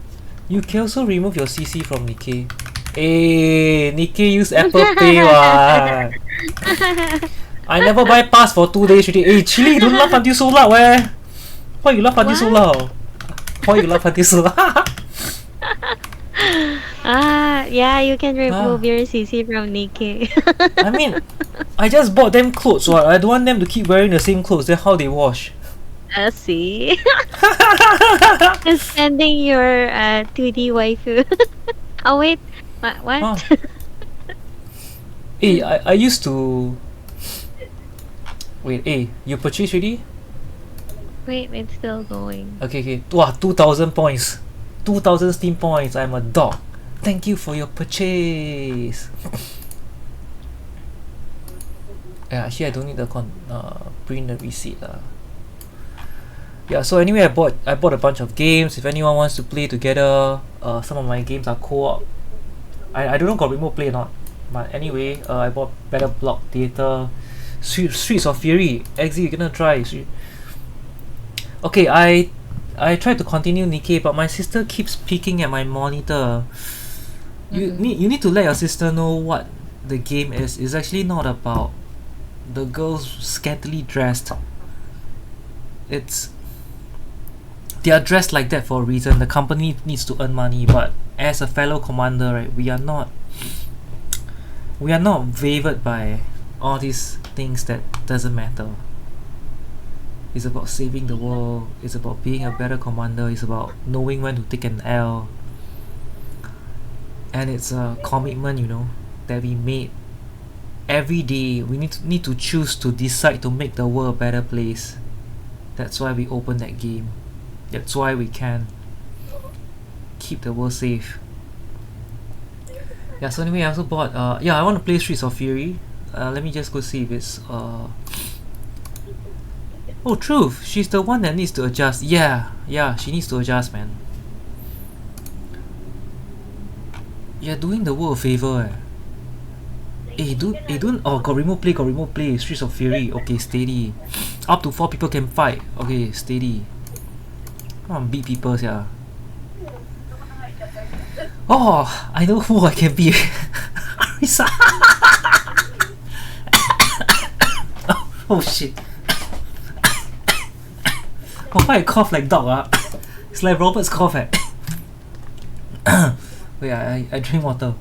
You can also remove your CC from Nikkei. Hey, Nikkei use Apple Pay what? I never buy pass for 2 days already. Hey, Chili, don't laugh until so loud Why you laugh until so loud? Why you laugh until so loud?
Yeah, you can remove your CC from Nikkei.
I mean, I just bought them clothes, so I don't want them to keep wearing the same clothes. Then how they wash?
See? Just sending your 2D waifu. Oh wait, what?
Hey, I used to. Wait, hey, you purchased already?
Wait, it's still going.
Okay. Wow, 2,000 points. 2,000 Steam points. I'm a dog. Thank you for your purchase. Yeah, actually I don't need the print the receipt Yeah, so anyway, I bought a bunch of games. If anyone wants to play together, some of my games are co-op. I don't know got remote play or not. But anyway, I bought Battle Block Theater, Streets of Fury. Exi, you gonna try? Okay, I tried to continue Nikkei, but my sister keeps peeking at my monitor. You need to let your sister know what the game is. It's actually not about the girls scantily dressed. They are dressed like that for a reason. The company needs to earn money, but as a fellow commander, right, we are not favored by all these things that doesn't matter. It's about saving the world. It's about being a better commander. It's about knowing when to take an L. And it's a commitment, that we made. Every day we need to choose to decide to make the world a better place. That's why we open that game. That's why we can. keep the world safe. Yeah, so anyway, I also bought I want to play Streets of Fury. Let me just go see if it's oh, truth, she's the one that needs to adjust. Yeah, she needs to adjust, man. You're doing the world a favor, don't. Oh, got remote play. Streets of Fury. Okay, steady. Up to 4 people can fight. Okay, steady. Come on, beat people, yeah. Oh, I know who I can be. Arisa. Oh shit. Oh, why I cough like dog? It's like Robert's cough. Wait, I drink water.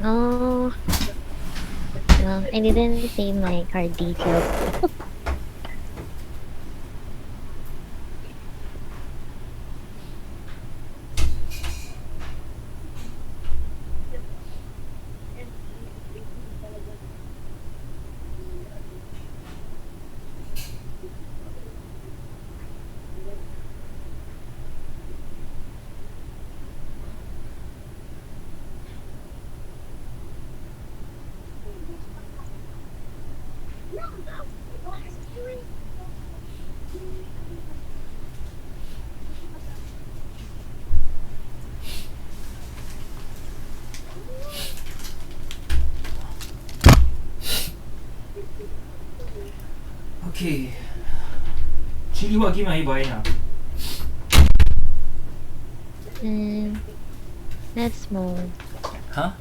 Oh, well, I didn't save my card details.
Okay. Chili, what game are you buying now?
That's Smol.
Huh?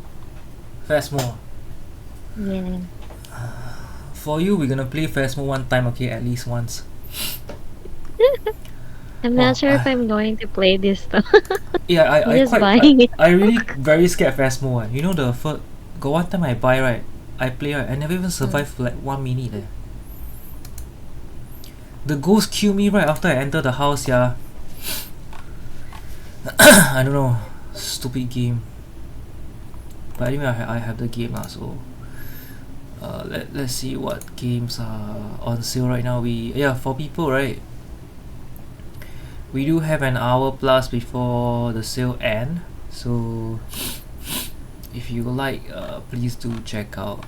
Fastmore.
Yeah.
For you, we're gonna play Fastmore one time, okay? At least once.
I'm not sure if I'm going to play this though.
Yeah,
I'm just buying it.
I really very scared Fastmore. You know the first got one time I buy, right? I play, right? I never even survived for like 1 minute. The ghost kill me right after I enter the house, yeah. I don't know. Stupid game. But anyway, I have the game now, so let's see what games are on sale right now. For people, right? We do have an hour plus before the sale end, so if you like, please do check out.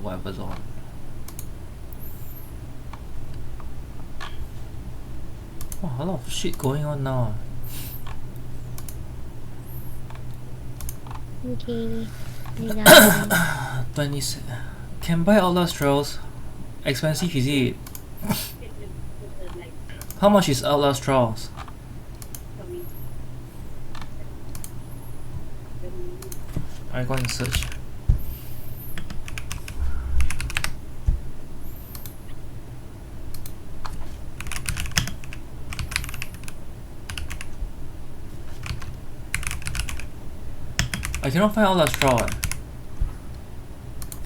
Whatever's on. Oh, a lot of shit going on now.
Okay.
20. Can buy Outlast Trials. Expensive, is it? How much is Outlast Trials? I go and search. I cannot find Outlast Trial.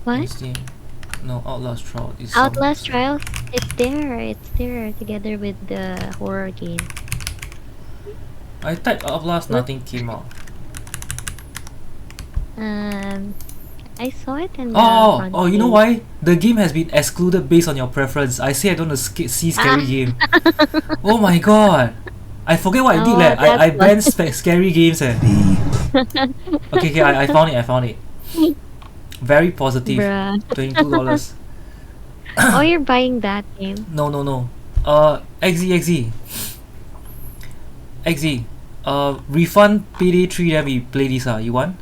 What?
No, Outlast Trial is
Outlast Trials? It's there together with the horror game.
I typed Outlast, nothing came out.
I saw it in the front
you know
page.
why? The game has been excluded based on your preference. I say I don't want to see scary game. Oh my god! I forget what I did. I banned scary games. Okay, I found it. Very positive.
Bruh.
$22.
Oh, you're buying that game?
No. XZ. Refund payday 3, then we play this. You want?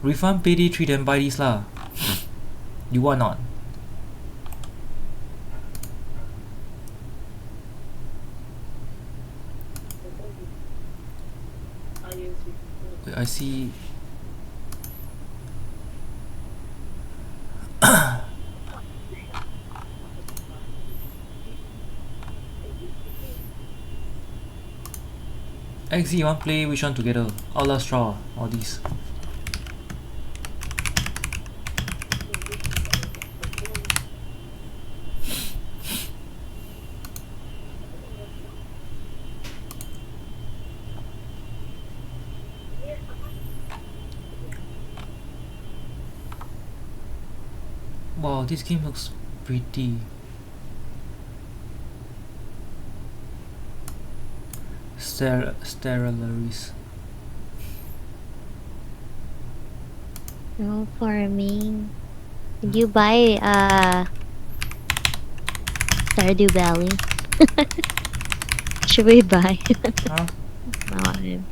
Refund payday 3, then buy this lah. You want not? Wait, I see. XZ, you want play which one together? Outlast Trial or this? Wow, this game looks pretty. Stellaris.
No farming. Did you buy Stardew Valley? Should we buy?
Huh?
No.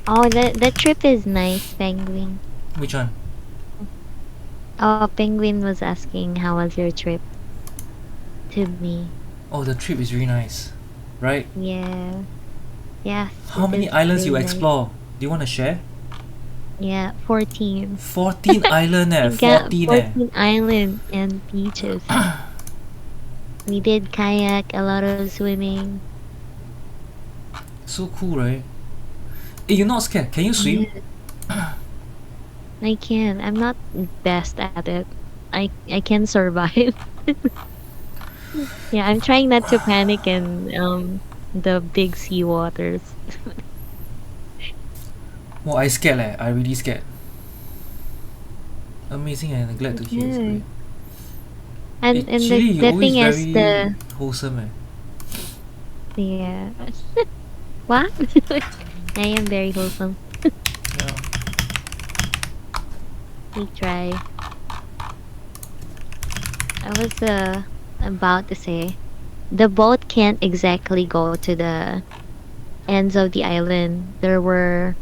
Oh, that trip is nice, Penguin.
Which one?
Oh, Penguin was asking how was your trip to me.
Oh, the trip is really nice, right?
Yeah. Yeah.
How many islands you explore? Do you want to share?
Yeah, 14.
14 island
We got
14
14 island and beaches. We did kayak, a lot of swimming.
So cool, right? Hey, you're not scared. Can you swim?
Yeah, I can. I'm not best at it. I can survive. Yeah, I'm trying not to panic in the big sea waters.
Well, I scared leh. I really scared. Amazing and glad to hear. It's
Yeah.
great.
And
Actually, you
the
always
thing is
very wholesome
yeah. What? I am very wholesome.
Yeah.
We try. I was about to say the boat can't exactly go to the ends of the island. There were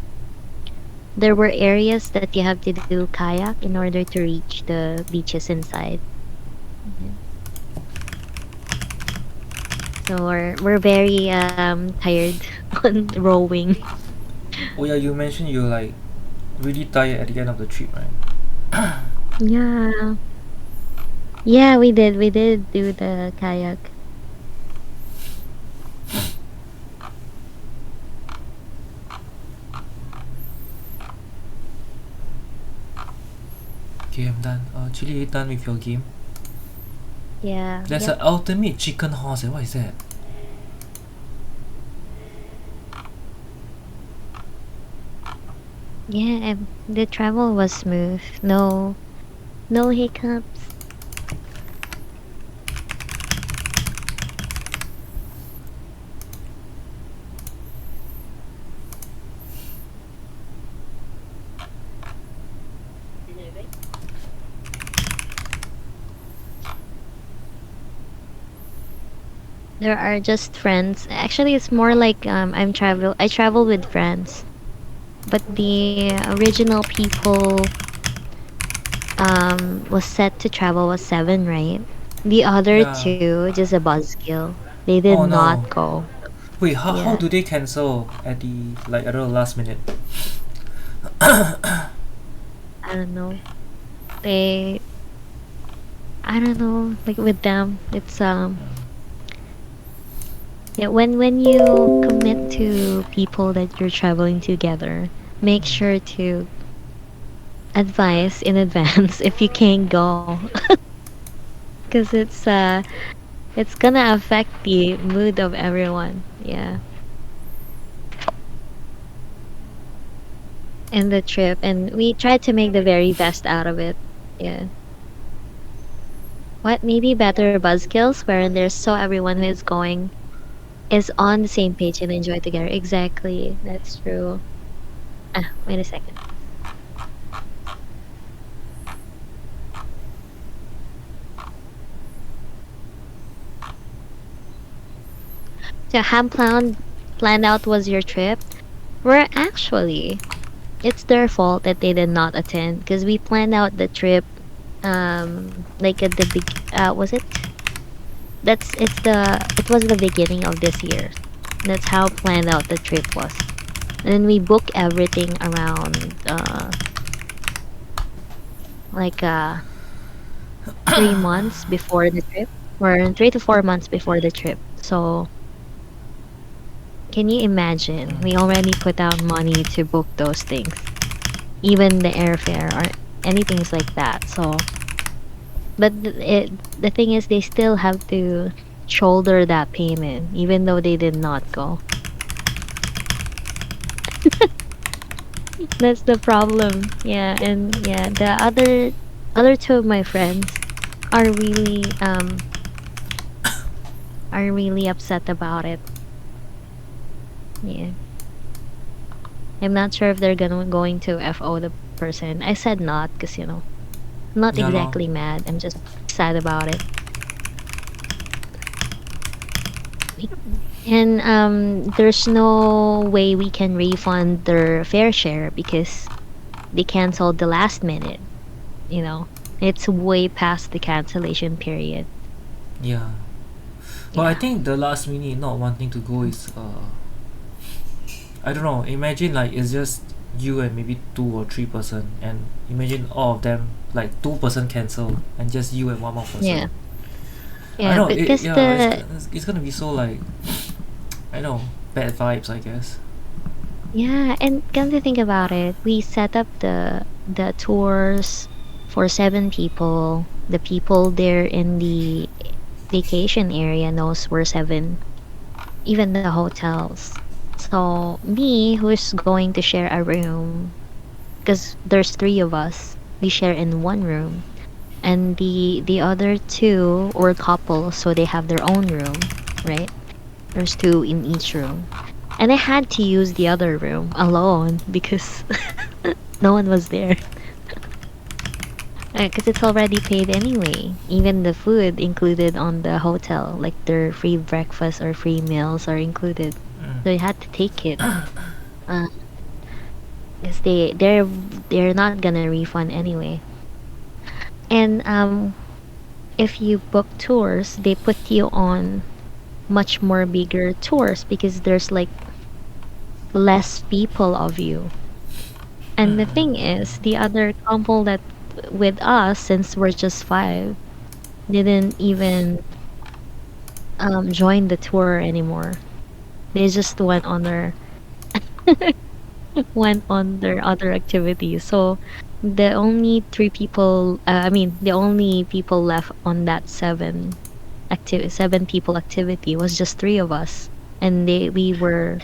areas that you have to do kayak in order to reach the beaches inside. Mhm. So we're very tired on rowing.
Oh yeah, you mentioned you're like really tired at the end of the trip, right?
Yeah. Yeah, we did. We did do the kayak.
Okay, I'm done. Chili, you done with your game?
Yeah.
There's
Yep.
an ultimate chicken horse. What is that?
Yeah, and the travel was smooth. No hiccups. There are just friends. Actually, it's more like I travel with friends. But the original people was set to travel was 7, right? The other
Yeah.
two just a buzzkill. They did
Oh
not
no.
go.
Wait, how
Yeah.
do they cancel at the like at the last minute?
I don't know. They I don't know, like with them, it's yeah, when you commit to people that you're traveling together, make sure to advise in advance if you can't go. Because it's gonna affect the mood of everyone. Yeah. And the trip, and we tried to make the very best out of it. Yeah. What maybe better buzzkills wherein there's so everyone who is going is on the same page and enjoy together. Exactly. That's true. Ah, wait a second. So planned out was your trip? Where actually it's their fault that they did not attend because we planned out the trip like at the big was it it was the beginning of this year. That's how planned out the trip was. And then we book everything around like 3 months before the trip, or 3 to 4 months before the trip. So can you imagine? We already put out money to book those things, even the airfare or anything like that. So, but the thing is, they still have to shoulder that payment, even though they did not go. That's the problem. Yeah, and yeah, the other two of my friends are really upset about it. Yeah. I'm not sure if they're going to FO the person. I said not because I'm not
Yeah, lor.
exactly mad. I'm just sad about it. And there's no way we can refund their fair share because they canceled the last minute. You know, it's way past the cancellation period.
Yeah. But I
Yeah.
think the last minute not wanting to go is I don't know. Imagine like it's just you and maybe 2 or 3 person, and imagine all of them like 2 person cancel and just you and one more
Yeah.
person. I
Yeah,
know it.
because
Yeah, it's gonna be so like I know bad vibes. I guess.
yeah, and come to think about it, we set up the tours for 7 people. The people there in the vacation area knows we're seven, even the hotels. So me, who's going to share a room, because there's three of us, we share in one room, and the other two or couple, so they have their own room, right? There's two in each room. And I had to use the other room alone because no one was there. Because it's already paid anyway. Even the food included on the hotel, like their free breakfast or free meals are included.
Mm.
So I had to take it. Uh, because they're not gonna refund anyway. And if you book tours, they put you on much more bigger tours because there's like less people of you. And the thing is, the other couple that with us, since we're just five, didn't even join the tour anymore. They just went on their other activities. So the only three people, the only people left on that seven people activity was just three of us, and we were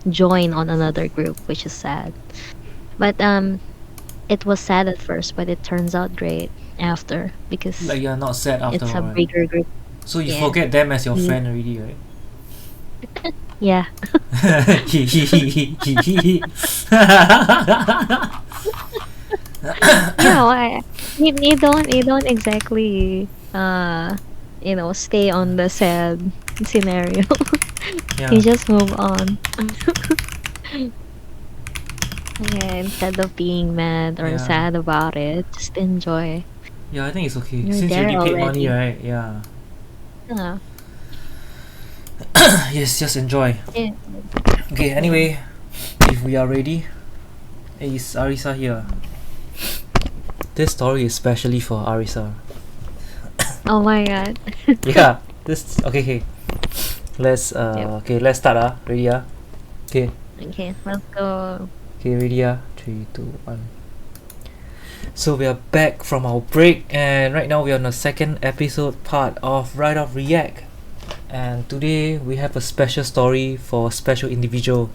joined on another group, which is sad. But it was sad at first, but it turns out great after because
Like you're not sad after
it's a
all, right?
bigger group.
So you
Yeah.
forget them as your
Mm,
friend already, right?
yeah. I you don't exactly stay on the sad scenario. You
Yeah,
just move on. Yeah, instead of being mad or
yeah,
sad about it, just enjoy.
yeah. I think it's okay
You're
since you
there
already paid money,
already.
right? Yeah.
Yeah.
Yes, just enjoy.
Yeah.
Okay.
Yeah.
Anyway, if we are ready, is Arisa here? This story is specially for Arisa.
Oh my god.
Yeah. This okay. Okay. Let's
Yep.
okay. Let's start. Ready? Okay.
Okay, let's go.
Okay. Ready? 3, 2, 1. So we are back from our break, and right now we are on the second episode part of Right Off React. And today we have a special story for a special individual.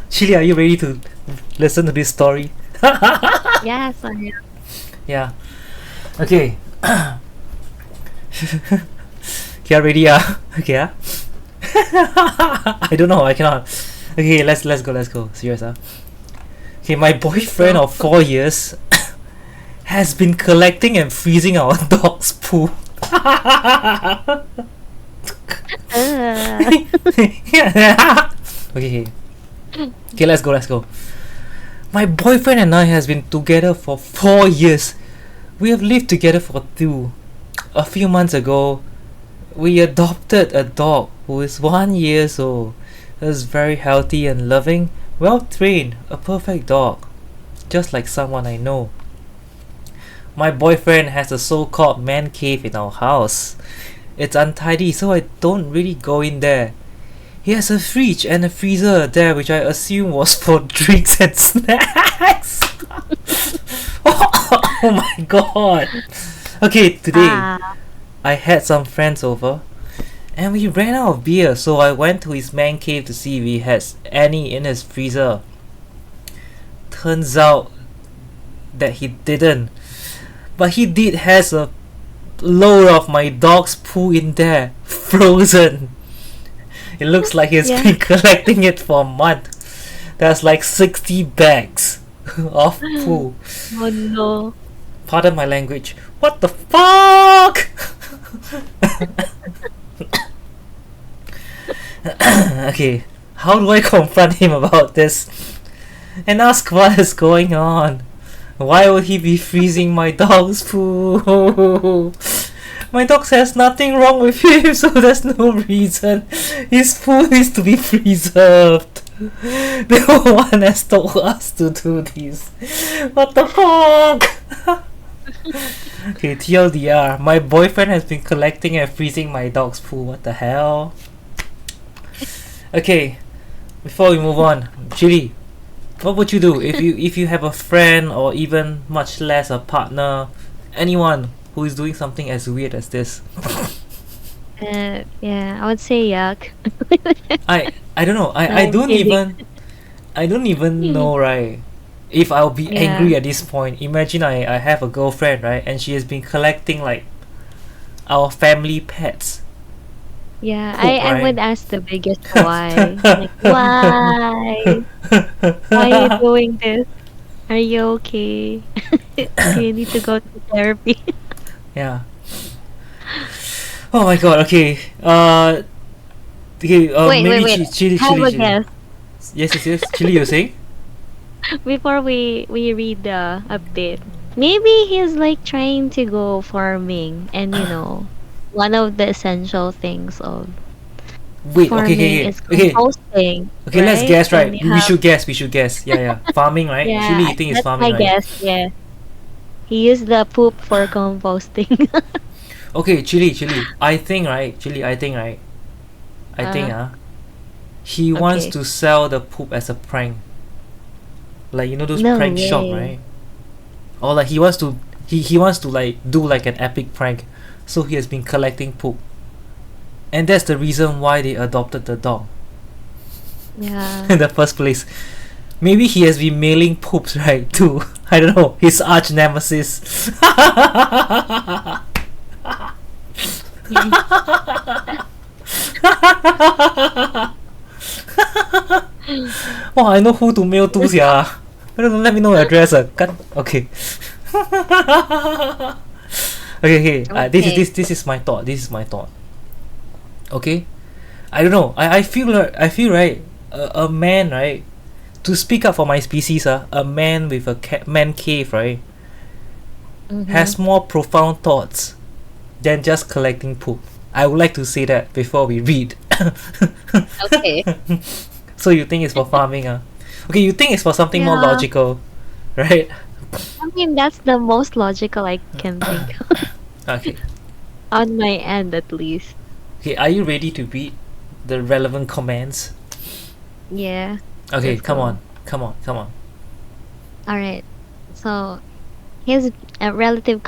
Chili, are you ready to listen to this story?
Yes, I am.
Yeah. Okay. Okay, ready? Okay. I don't know. I cannot. Okay, let's go. Serious. Okay, my boyfriend of 4 years has been collecting and freezing our dog's poo.
Uh,
Okay. Okay, let's go. My boyfriend and I has been together for 4 years. We have lived together for 2. A few months ago, we adopted a dog who is 1 year old. He is very healthy and loving, well trained, a perfect dog, just like someone I know. My boyfriend has a so-called man cave in our house. It's untidy, so I don't really go in there. He has a fridge and a freezer there, which I assume was for drinks and snacks. Oh my god. Okay, today
ah.
I had some friends over and we ran out of beer, so I went to his man cave to see if he has any in his freezer. turns out that he didn't. But he did has a load of my dog's poo in there, frozen. It looks like he's
Yeah.
been collecting it for a month. There's like 60 bags of poo.
Oh no.
Pardon my language. What the fuck? Okay, how do I confront him about this and ask what is going on? Why would he be freezing my dog's poo? My dog says nothing wrong with him, so there's no reason his poo needs to be preserved. No one has told us to do this. What the fuck? Okay, TLDR, my boyfriend has been collecting and freezing my dog's poo. What the hell? Okay, before we move on, Chili, what would you do if you have a friend or even much less a partner, anyone who is doing something as weird as this?
Yeah, I would say yuck.
I don't know. I
I'm
don't
kidding.
even know, right? If I'll be
Yeah.
angry at this point. Imagine I have a girlfriend, right, and she has been collecting like our family pets.
Yeah,
Poop,
I
right?
would ask the biggest why. Like, why? Why are you doing this? Are you okay? Do you need to go to therapy?
Yeah. Oh my god. Okay. Okay.
Wait,
Maybe
wait.
Chili.
Have a guess.
Yes. Chili, you're saying?
Before we read the update. Maybe he's like trying to go farming and one of the essential things of
Wait.
farming
Okay.
is
Okay.
composting.
Okay. Let's
right?
guess. Right.
And you
We
have-
should guess. We should guess. Yeah. Farming, right?
Yeah,
Chili, you think it's
that's
farming,
my
right?
guess, yeah. He used the poop for composting.
Okay. Chili. I think right. Chili. I think right. He wants
Okay.
to sell the poop as a prank. Like those
No
prank shop,
way.
right? Or like he wants to like do like an epic prank, so he has been collecting poop, and that's the reason why they adopted the dog
Yeah.
in the first place. Maybe he has been mailing poops, right, to I don't know, his arch nemesis. Oh, I know who to mail to, sia. Don't let me know your address. Okay. Okay. This is my thought. Okay. I don't know. I feel right. A man, right, to speak up for my species. A man with a man cave, right, has more profound thoughts than just collecting poop. I would like to say that before we read.
Okay.
So you think it's for farming, Okay, you think it's for something more
Yeah.
logical, right?
I mean, that's the most logical I can think
Okay.
on my end, at least.
Okay, are you ready to read the relevant comments?
Yeah.
Okay,
Let's
come
go.
on.
All right. So, his relevant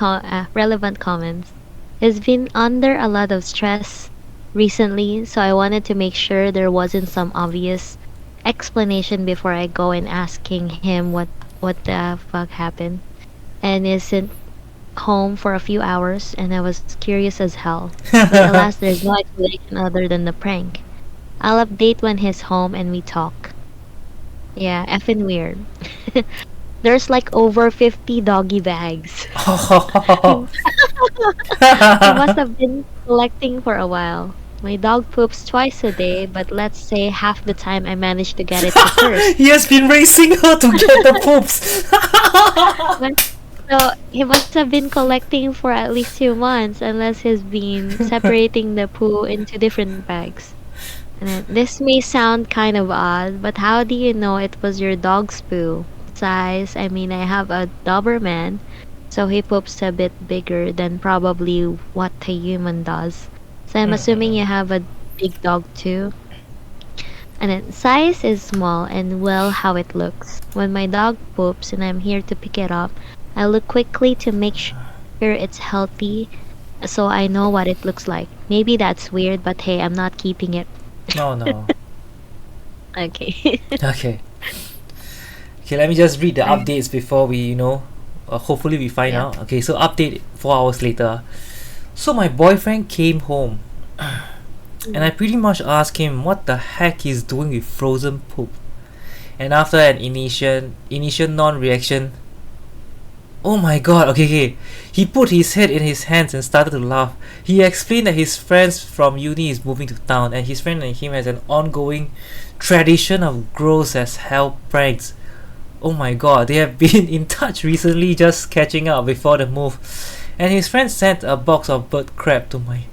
comments. He's been under a lot of stress recently, so I wanted to make sure there wasn't some obvious explanation before I go and asking him what the fuck happened. And isn't home for a few hours, and I was curious as hell. But alas, there's no explanation other than the prank. I'll update when he's home and we talk. Yeah, effing weird. There's like over 50 doggy bags. He must have been collecting for a while. My dog poops twice a day, but let's say half the time I manage to get it to first.
He has been racing her to get the poops.
So he must have been collecting for at least 2 months, unless he's been separating the poo into different bags. And this may sound kind of odd, but how do you know it was your dog's poo? Size, I mean, I have a Doberman, so he poops a bit bigger than probably what a human does. So I'm assuming you have a big dog too. And then size is small and well how it looks. When my dog poops and I'm here to pick it up, I look quickly to make sure it's healthy so I know what it looks like. Maybe that's weird, but hey, I'm not keeping it.
No.
Okay.
Okay. Okay, let me just read the
Right.
updates before we, hopefully we find
Yeah.
out. Okay, so update 4 hours later. So my boyfriend came home, and I pretty much asked him what the heck he's doing with frozen poop. And after an initial non-reaction, oh my god, okay. He put his head in his hands and started to laugh. He explained that his friends from uni is moving to town, and his friend and him has an ongoing tradition of gross as hell pranks. Oh my god, they have been in touch recently, just catching up before the move. And his friend sent a box of bird crab to my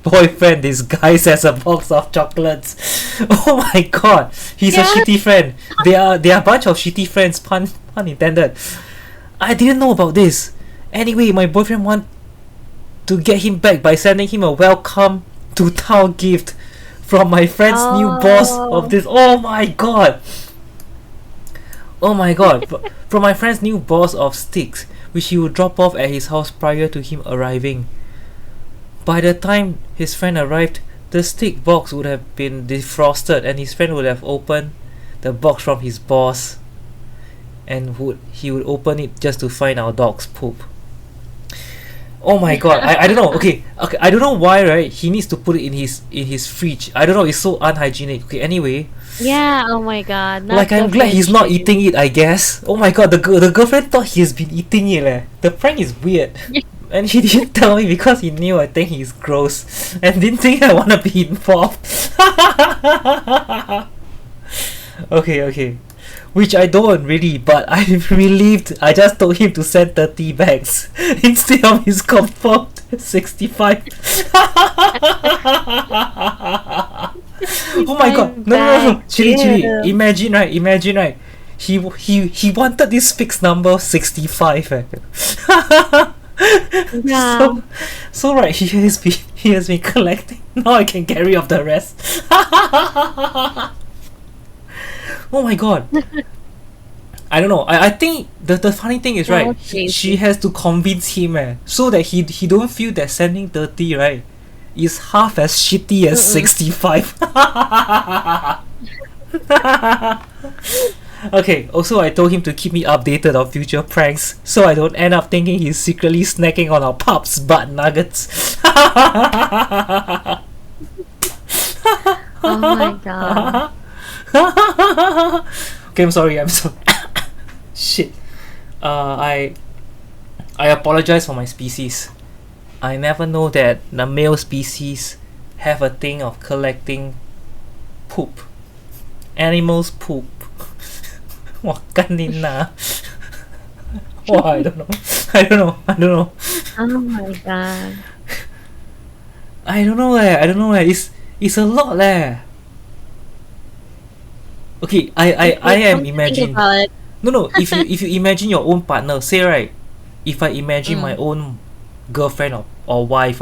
boyfriend disguised as a box of chocolates. Oh my god, he's a
Yeah.
shitty friend. They are a bunch of shitty friends, pun intended. I didn't know about this. Anyway, my boyfriend want to get him back by sending him a welcome to town gift from my friend's new boss of this. Oh my god. Oh my god. From my friend's new boss of sticks, which he would drop off at his house prior to him arriving. By the time his friend arrived, the stick box would have been defrosted and his friend would have opened the box from his boss, and he would open it just to find our dog's poop. Oh my god, I don't know. Okay, I don't know why, right? He needs to put it in his fridge. I don't know, it's so unhygienic. Okay, anyway,
Yeah. Oh my god. Not
like I'm
the
glad he's not
fridge.
eating it, I guess. Oh my god, the girlfriend thought he has been eating it leh. The prank is weird. And he didn't tell me because he knew I think he's gross and didn't think I wanna be involved. Okay. Which I don't really, but I'm relieved I just told him to send 30 bags instead of his confirmed 65. Oh my god. No. Chili.
Ew.
Imagine right. He wanted this fixed number 65 eh.
Yeah.
So right, he has been collecting. Now I can get rid of the rest. Oh my god. I don't know. I think the funny thing is, right,
That's crazy.
she has to convince him so that he don't feel that sending 30, right, is half as shitty as 65. Okay, also I told him to keep me updated on future pranks so I don't end up thinking he's secretly snacking on our pup's butt nuggets.
Oh my god.
Okay, I'm sorry. Shit. I apologize for my species. I never know that the male species have a thing of collecting poop. Animals poop. Wah, kanina. Wow, I don't know.
Oh my god.
I don't know leh. It's a lot leh. Okay, I am
Think
imagining.
about it.
No. If you imagine your own partner, say right, if I imagine my own girlfriend or wife,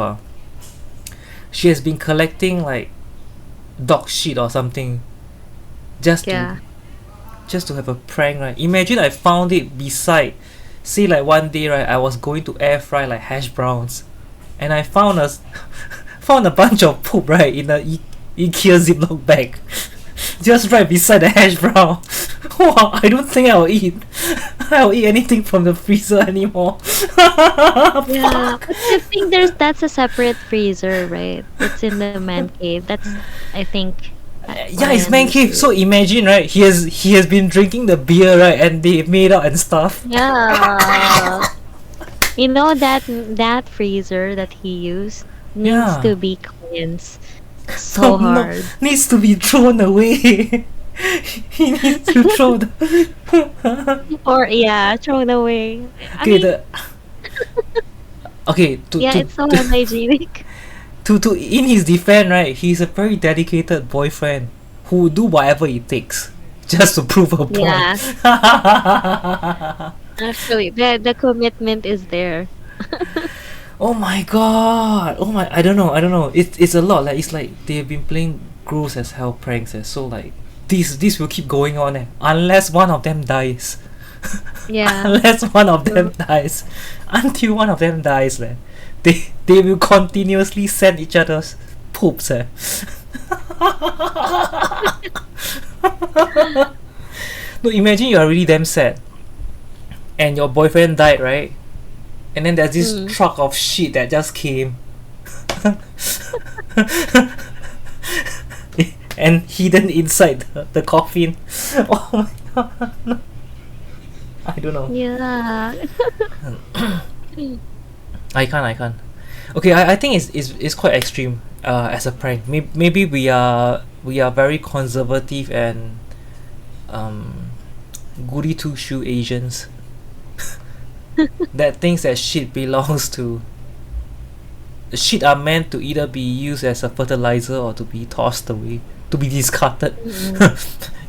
she has been collecting like dog shit or something, just
Yeah.
to have a prank, right? Imagine I found it beside, say like one day, right, I was going to air fry like hash browns, and I found found a bunch of poop, right, in a IKEA Ziploc bag. Just right beside the hash brown. Wow, I don't think I'll eat anything from the freezer anymore.
Yeah. But I think that's a separate freezer, right? It's in the man cave. That's, I think.
Yeah, it's man cave. So imagine, right? He has been drinking the beer, right, and they made out and stuff.
Yeah. You know that freezer that he used needs
Yeah.
to be cleansed so
Oh, no,
hard.
needs to be thrown away. He needs to throw the.
Or yeah, thrown away. I
Okay,
mean,
okay.
yeah, it's so unhygienic.
To in his defense, right, he's a very dedicated boyfriend who will do whatever it takes just to prove a point.
Yeah. Actually, the commitment is there.
Oh my god! Oh my! I don't know. It's a lot. Like it's like they've been playing gross as hell pranks. So like this will keep going on. Unless one of them dies.
Yeah.
Unless one of them dies. Until one of them dies, they will continuously send each other's poops. No, imagine you are really damn sad, and your boyfriend died, right? And then there's this truck of shit that just came, and hidden inside the coffin. Oh my god! No. I don't know.
Yeah.
I can't. Okay, I think it's quite extreme. As a prank, maybe we are very conservative and goody two shoe Asians that thinks that shit belongs to shit are meant to either be used as a fertilizer or to be tossed away, to be discarded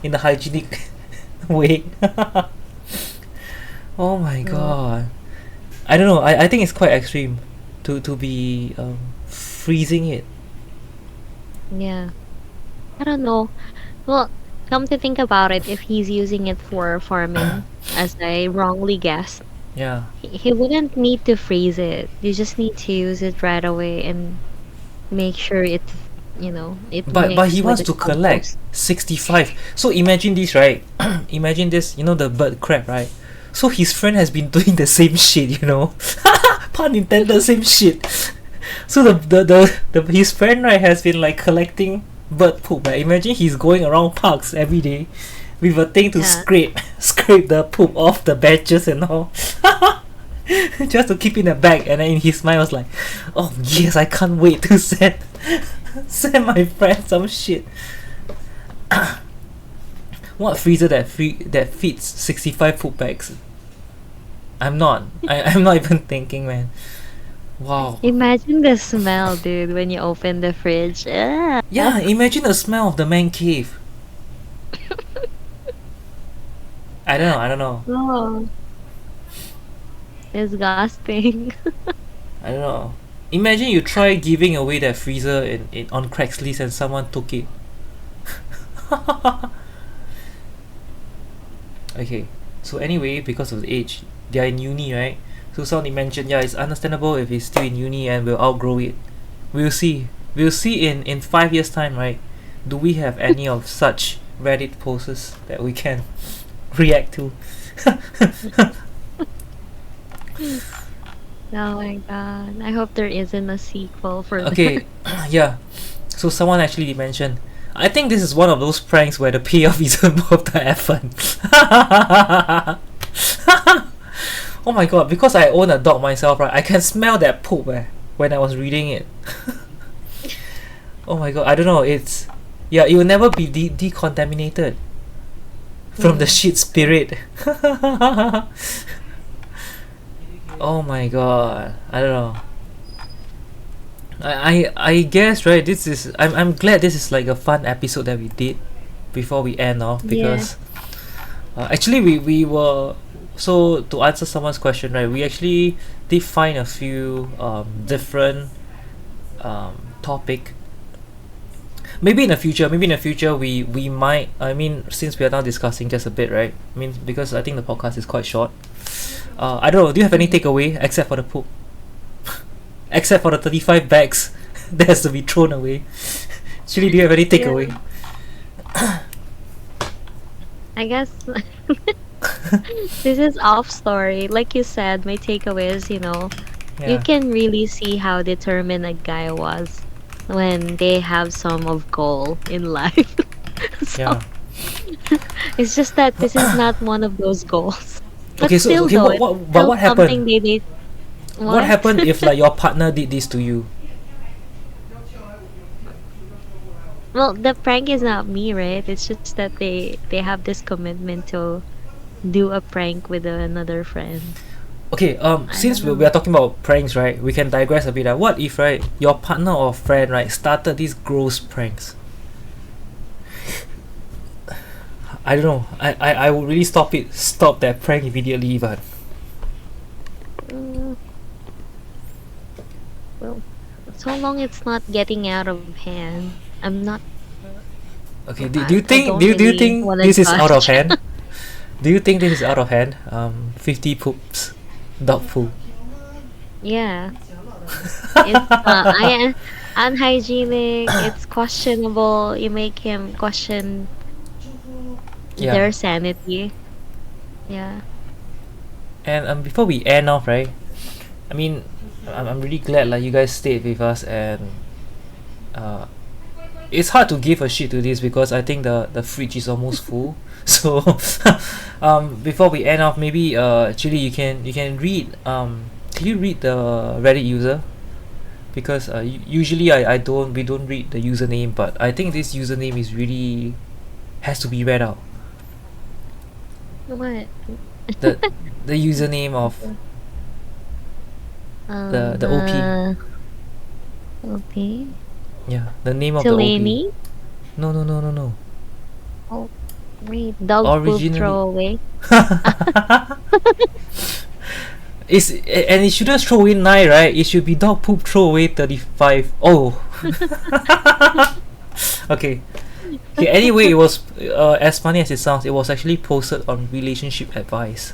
in a hygienic way. Oh my god. I don't know. I think it's quite extreme to be freezing it.
Yeah. I don't know. Well, come to think about it, if he's using it for farming, as I wrongly guessed,
Yeah.
he wouldn't need to freeze it. You just need to use it right away and make sure it, it
But he
mixed with
wants
the
to collect
compost.
65. So imagine this, right? Imagine this, the bird crab, right? So his friend has been doing the same shit, Pun intended, same shit. So his friend, right, has been like collecting bird poop, right? Imagine he's going around parks every day with a thing to
Yeah.
scrape the poop off the benches and all. Just to keep in the bag, and then in his mind was like, oh yes, I can't wait to send my friend some shit. What freezer that fits 65 food bags? I'm not even thinking, man. Wow.
Imagine the smell, dude, when you open the fridge. Ah,
Yeah, imagine the smell of the man cave. I don't know.
oh, disgusting.
I don't know. Imagine you try giving away that freezer in on Craigslist and someone took it. Okay, so anyway, because of the age, they are in uni, right? So somebody mentioned, yeah, it's understandable if he's still in uni and will outgrow it. We'll see. We'll see in 5 years' time, right? Do we have any of such Reddit posts that we can react to?
Oh my god. I hope there isn't a sequel for
Okay, yeah. So someone actually mentioned, I think this is one of those pranks where the payoff isn't worth the effort. Oh my god, because I own a dog myself, right? I can smell that poop when I was reading it. Oh my god, I don't know, it will never be decontaminated from the shit spirit. Oh my god, I don't know. I guess, right, this is I'm glad this is like a fun episode that we did before we end off, because actually we were, so to answer someone's question, right, we actually did find a few different topic. Maybe in the future we might, I mean, since we are now discussing just a bit, right, I mean, because I think the podcast is quite short. I don't know, do you have any takeaway except for the poop? Except for the 35 bags that has to be thrown away. Actually, do you have any takeaway?
I guess this is off story. Like you said, my takeaway is, you
Yeah.
can really see how determined a guy was when they have some of goal in life. So
Yeah.
it's just that this is not one of those goals. But
Okay, so
still,
okay,
though,
what
it's
what but
still
what
something
happened?
they
What happened if like your partner did this to you?
Well, the prank is not me, right? It's just that they have this commitment to do a prank with another friend.
Okay, since
don't
we are talking about pranks, right, we can digress a bit. What if, right, your partner or friend, right, started these gross pranks? I don't know. I would really stop that prank immediately, but
Mm, well, so long it's not getting out of hand. I'm not.
okay.
I,
Do you
I
think
don't
do you
really
think
wanna
this is out of
judge.
hand? Do you think this is out of hand? 50 poops, dog poo.
Yeah, it's unhygienic. It's questionable. You make him question
Yeah.
their sanity. Yeah.
And before we end off, right? I mean, I'm really glad like you guys stayed with us, and uh, it's hard to give a shit to this because I think the fridge is almost full. So, before we end off, maybe actually you can read can you read the Reddit user? Because usually I don't we don't read the username, but I think this username is really has to be read out.
What?
The the username of the OP.
Okay.
Yeah, the name of the OP.
Delaney?
No.
Oh, wait. Dog poop
Originally,
throwaway.
and it shouldn't throw in 9, right? It should be dog poop throw away 35. Oh. Okay. Okay. Anyway, it was as funny as it sounds. It was actually posted on relationship advice.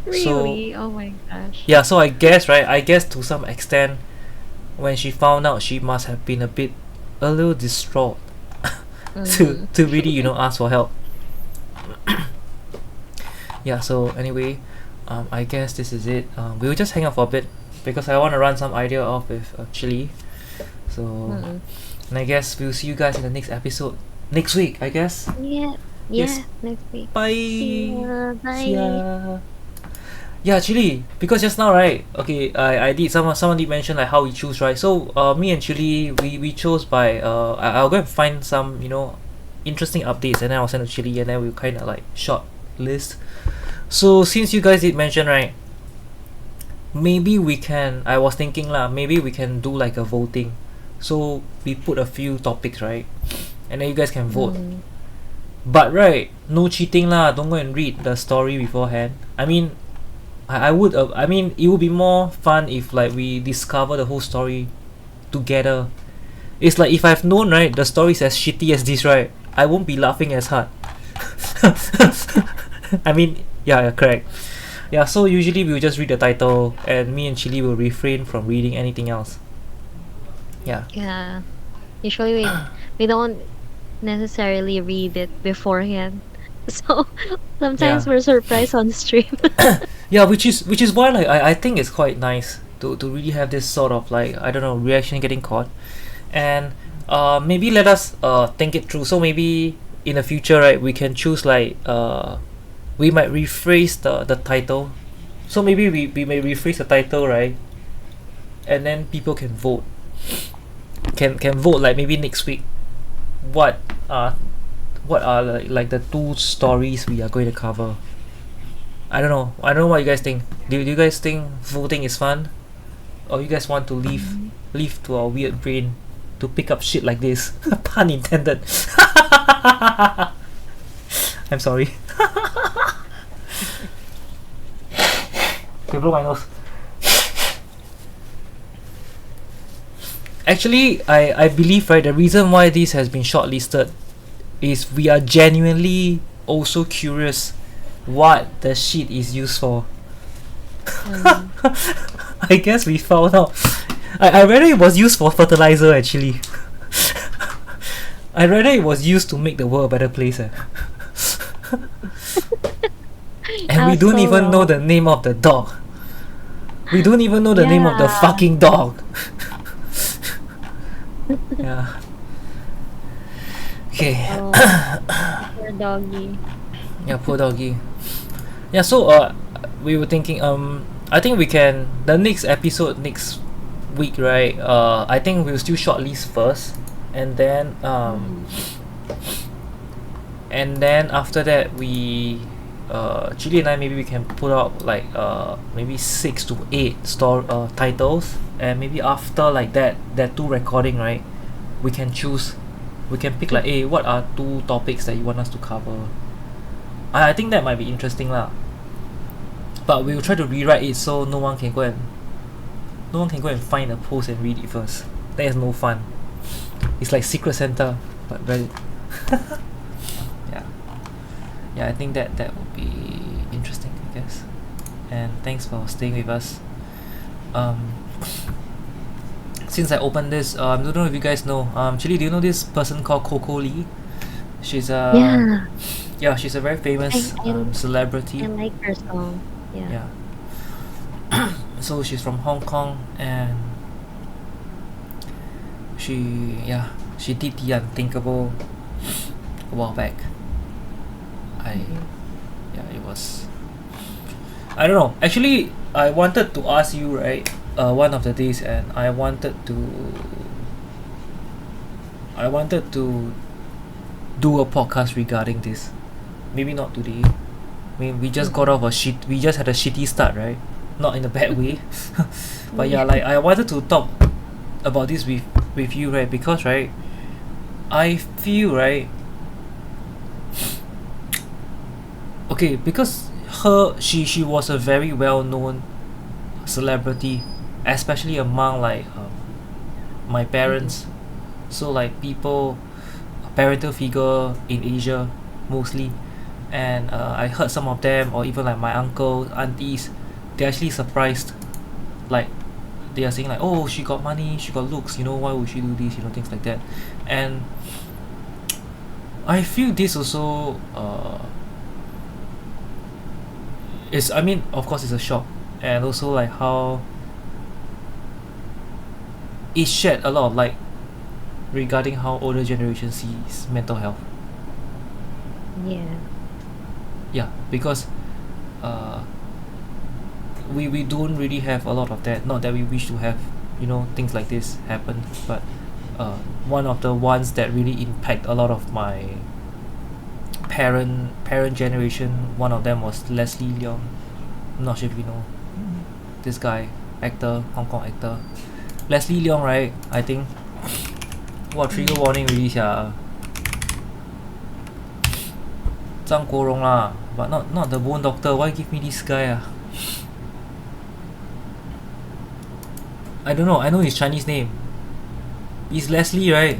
Really? Oh my gosh.
Yeah. So I guess, right? I guess to some extent, when she found out, she must have been a little distraught to really ask for help. Yeah. So anyway, I guess this is it. We will just hang out for a bit because I want to run some idea off with Chili. So, and I guess we'll see you guys in the next episode next week, I guess.
Yeah.
Yes.
Next week.
Bye.
See ya. Bye.
See ya. Yeah, Chili. Because just now, right? Okay, I did. Someone did mention like how we choose, right? So, me and Chili, we chose by I'll go and find some interesting updates, and then I'll send to Chili, and then we'll kind of like short list. So since you guys did mention, right? Maybe we can. I was thinking lah. Maybe we can do like a voting. So we put a few topics, right? And then you guys can vote. But right, no cheating lah. Don't go and read the story beforehand. I mean, I would. I mean, it would be more fun if like we discover the whole story together. It's like if I've known, right, the story is as shitty as this, right, I won't be laughing as hard. I mean, yeah, correct. Yeah, so usually we'll just read the title, and me and Chili will refrain from reading anything else. Yeah.
Yeah. Usually we don't necessarily read it beforehand. So sometimes
Yeah.
we're surprised on stream.
Yeah, which is why like I think it's quite nice to really have this sort of like, I don't know, reaction getting caught, and maybe let us think it through. So maybe in the future, right, we can choose like we might rephrase the title. So maybe we may rephrase the title, right, and then people can vote. Can vote like maybe next week. What are like the 2 stories we are going to cover? I don't know what you guys think. Do you guys think voting is fun, or you guys want to leave to our weird brain to pick up shit like this? Pun intended. I'm sorry. Okay, blow my nose. Actually, I believe, right, the reason why this has been shortlisted is we are genuinely also curious what the shit is used for. I guess we found out. I rather it was used for fertilizer actually. I rather it was used to make the world a better place. And we don't even know the name of the dog. We don't even know the name of the fucking dog. Yeah. Okay.
Poor doggy.
Yeah, poor doggy. Yeah, so we were thinking I think we can the next episode next week, right? I think we'll still shortlist first, and then after that we Chili and I, maybe we can put out like maybe 6 to 8 titles, and maybe after like that 2 recording, right, we can choose. We can pick like, hey, what are 2 topics that you want us to cover? I think that might be interesting lah. But we'll try to rewrite it so no one can go and find a post and read it first. That is no fun. It's like Secret Santa, but very yeah, I think that would be interesting, I guess. And thanks for staying with us. Since I opened this, I don't know if you guys know. Chili, do you know this person called Coco Lee? She's Yeah, she's a very famous
I
celebrity.
like her song. Yeah.
Yeah. So she's from Hong Kong, and she did the unthinkable a while back. I
Mhm.
Yeah, it was. I don't know. Actually, I wanted to ask you, right, one of the days, and I wanted to do a podcast regarding this. Maybe not today. I mean, we just got
Mhm.
off a shit. We just had a shitty start, right? Not in a bad way, but yeah,
Yeah.
like I wanted to talk about this with you, right? Because right, I feel right. Okay, because she was a very well known celebrity, especially among like my
Mhm.
parents. So like people, parental figure in Asia mostly, and I heard some of them, or even like my uncle, aunties, they're actually surprised. Like they are saying like, oh, she got money, she got looks, why would she do this, things like that. And I feel this also is, I mean, of course it's a shock, and also like how it shed a lot of light regarding how older generation sees mental health.
Yeah.
Yeah, because uh, we don't really have a lot of that. Not that we wish to have, things like this happen, but uh, one of the ones that really impact a lot of my parent generation. One of them was Leslie Leong. I'm not sure if you know this guy, actor, Hong Kong actor. Leslie Leong, right? I think. What trigger
Mm.
warning really, sia. Zhang Guorong lah, but not the bone doctor. Why give me this guy ah? I don't know. I know his Chinese name. It's Leslie, right?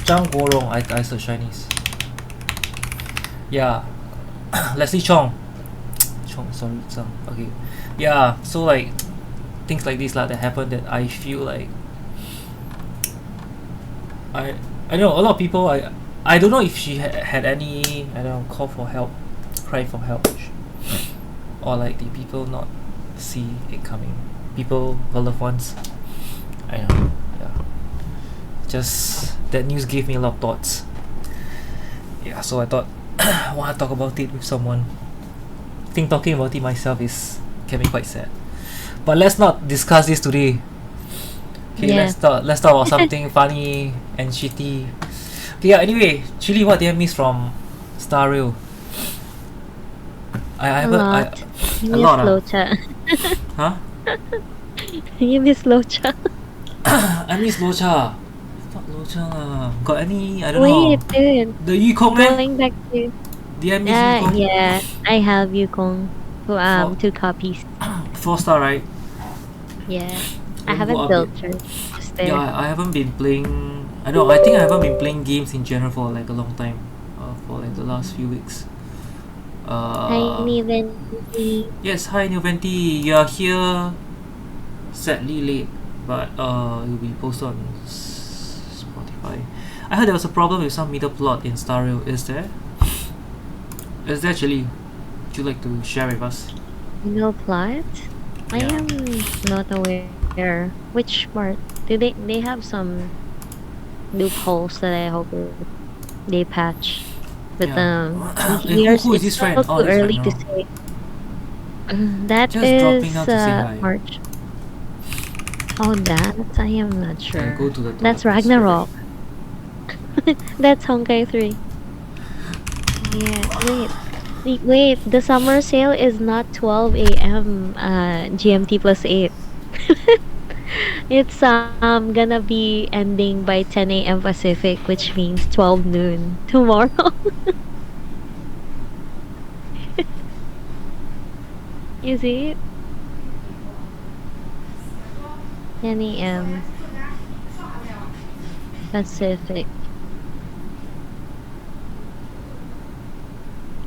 Zhang Guorong. I search Chinese. Yeah, Leslie Chong. Chong, sorry, Zhang. Okay. Yeah. So like things like this lah that happen, that I feel like I I know a lot of people. I don't know if she had any, I don't know, call for help, cry for help, or like the people not see it coming. People, her loved ones. I know. Yeah. Just that news gave me a lot of thoughts. Yeah. So I thought I want to talk about it with someone. I think talking about it myself is can be quite sad. But let's not discuss this today. Okay,
Yeah.
let's talk about something funny and shitty. Okay, yeah, anyway, Chili, what did I miss from Star Rail? I
A
haven't
lot. You
a
miss
lot
Locha.
huh?
You miss Locha.
I miss Locha. Fuck Locha lah. Got any, I don't know.
Wait, dude.
The Yukong eh?
Going back to
Did I miss Yukong?
yeah, I have Yukong.
Four,
2 copies.
4 star, right?
Yeah. I
Then go
haven't
up it.
built her. Just
Yeah,
there.
I haven't been playing. I know. I think I haven't been playing games in general for like a long time. For like the last few weeks.
Tiny Venti.
Yes, hi Nuventi. You are here sadly late, but you'll be posted on Spotify. I heard there was a problem with some meter plot in Star Rail. Is there? Is there actually? Would you like to share with us?
No plot? I
Yeah.
am not aware. Which part? Do they have some loopholes that I hope they patch? But
Yeah.
years
Who is
it's
this friend?
still
Oh,
too
this friend.
early to
No.
say. That
Just dropping
is
down to say hi.
March. Oh, that I am not sure.
Go to the toilet,
That's
please.
Ragnarok. That's Honkai 3. Yeah, wait. The summer sale is not 12 a.m. GMT plus 8. It's gonna be ending by 10 a.m. Pacific, which means 12 noon tomorrow. You see it? 10 a.m. Pacific.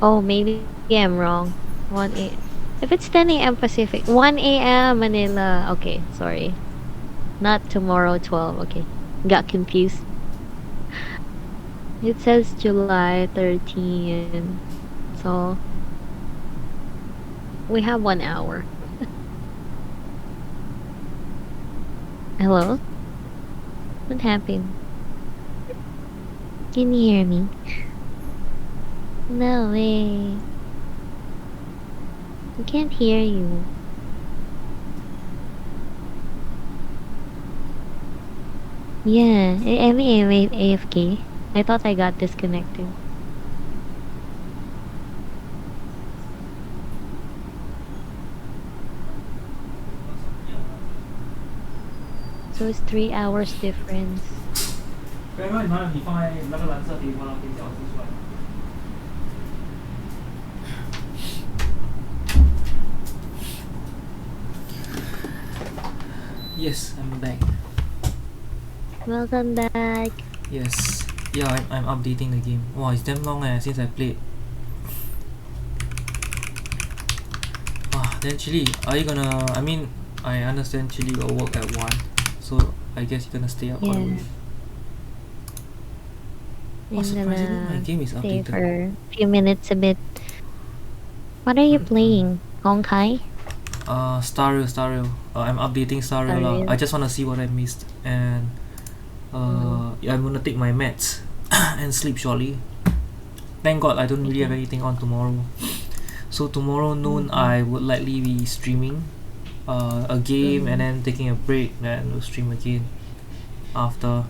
Oh, maybe I'm wrong. 1 a. If it's 10 a.m. Pacific, 1 a.m. Manila. Okay, sorry. Not tomorrow 12. Okay. Got confused. It says July 13. So we have 1 hour. Hello? What happened? Can you hear me? No way. I can't hear you. Yeah, am I AFK? I thought I got disconnected. So it's 3 hours difference.
刚刚你把你放在那个蓝色地方，可以叫我出出来。 Yes, I'm back.
Welcome back.
Yes. Yeah, I'm updating the game. Wow, it's damn long since I played. Then Chili, are you gonna... I mean, I understand Chili will work at 1. So, I guess you're gonna stay up all the
Yeah.
way.
I'm
Surprisingly, my
gonna
game is
stay for
updated.
a few minutes a bit. What are you playing? Honkai?
Star Rail. I'm updating Star Rail lah. I just wanna see what I missed. And... yeah, I'm gonna take my meds and sleep shortly. Thank God I don't really have anything on tomorrow. So tomorrow noon I would likely be streaming a game and then taking a break, and we'll stream again after.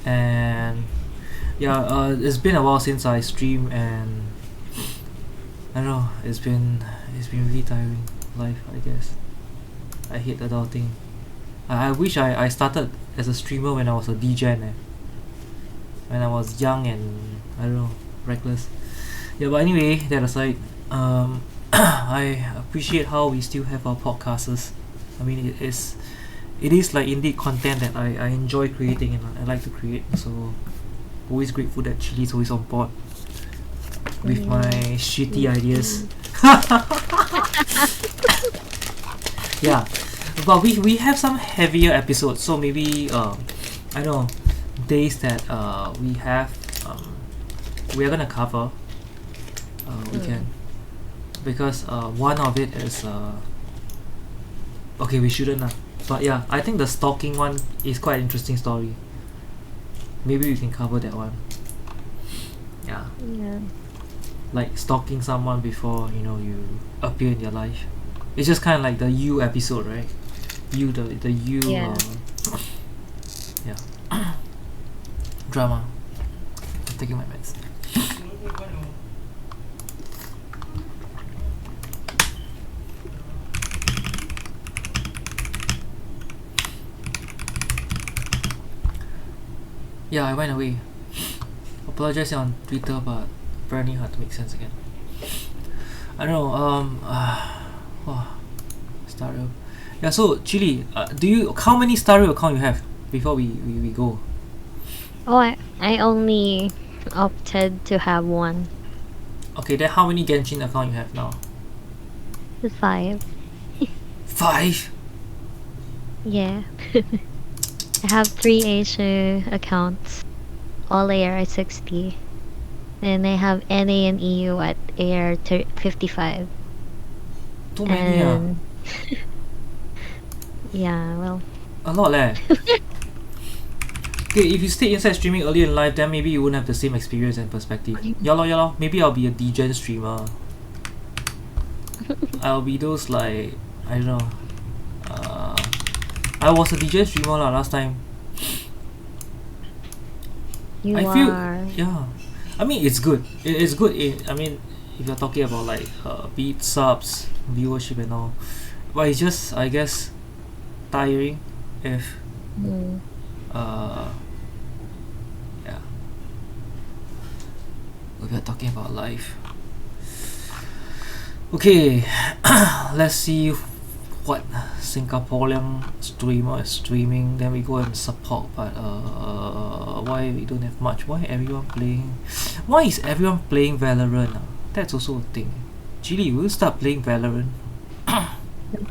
And yeah, it's been a while since I stream, and I don't know, it's been really tiring life, I guess. I hate adulting. I wish I started as a streamer when I was a DGen, when I was young and I don't know, reckless. Yeah, but anyway, that aside, I appreciate how we still have our podcasters. I mean, it is like indeed content that I enjoy creating and I like to create. So always grateful that Chili is always on board with my shitty ideas. Yeah, but we have some heavier episodes, so maybe I don't know, days that we are gonna cover. We can, because one of it is okay, we shouldn't but yeah, I think the stalking one is quite an interesting story. Maybe we can cover that one. Yeah, like stalking someone before you appear in their life. It's just kind of like the You episode, right? You, the You.
Yeah.
Yeah. Drama. I'm taking my meds. Yeah, I went away. Apologized on Twitter, but apparently hard to make sense again. I don't know. Starrio. Yeah. So Chili, how many Starrio account you have before we go?
Oh, I only opted to have one.
Okay, then how many Genshin account you have now?
5.
5.
Yeah. I have 3 Asia accounts. All AR at 60. And I have NA and EU at AR 55.
Too many
And yeah, well.
A lot leh. Okay, if you stayed inside streaming earlier in life, then maybe you wouldn't have the same experience and perspective. Ya lor. Maybe I'll be a DGen streamer. I'll be those like, I don't know. I was a DGen streamer last time.
You
I
are.
feel, yeah. I mean, it's good. It's good. I mean, if you're talking about like beat subs, viewership and all, but it's just, I guess, tiring if yeah. We are talking about life. Okay, let's see what Singaporean streamer is streaming. Then we go and support. But why we don't have much? Why is everyone playing Valorant? That's also a thing. Chili, will you start playing Valorant?
Oh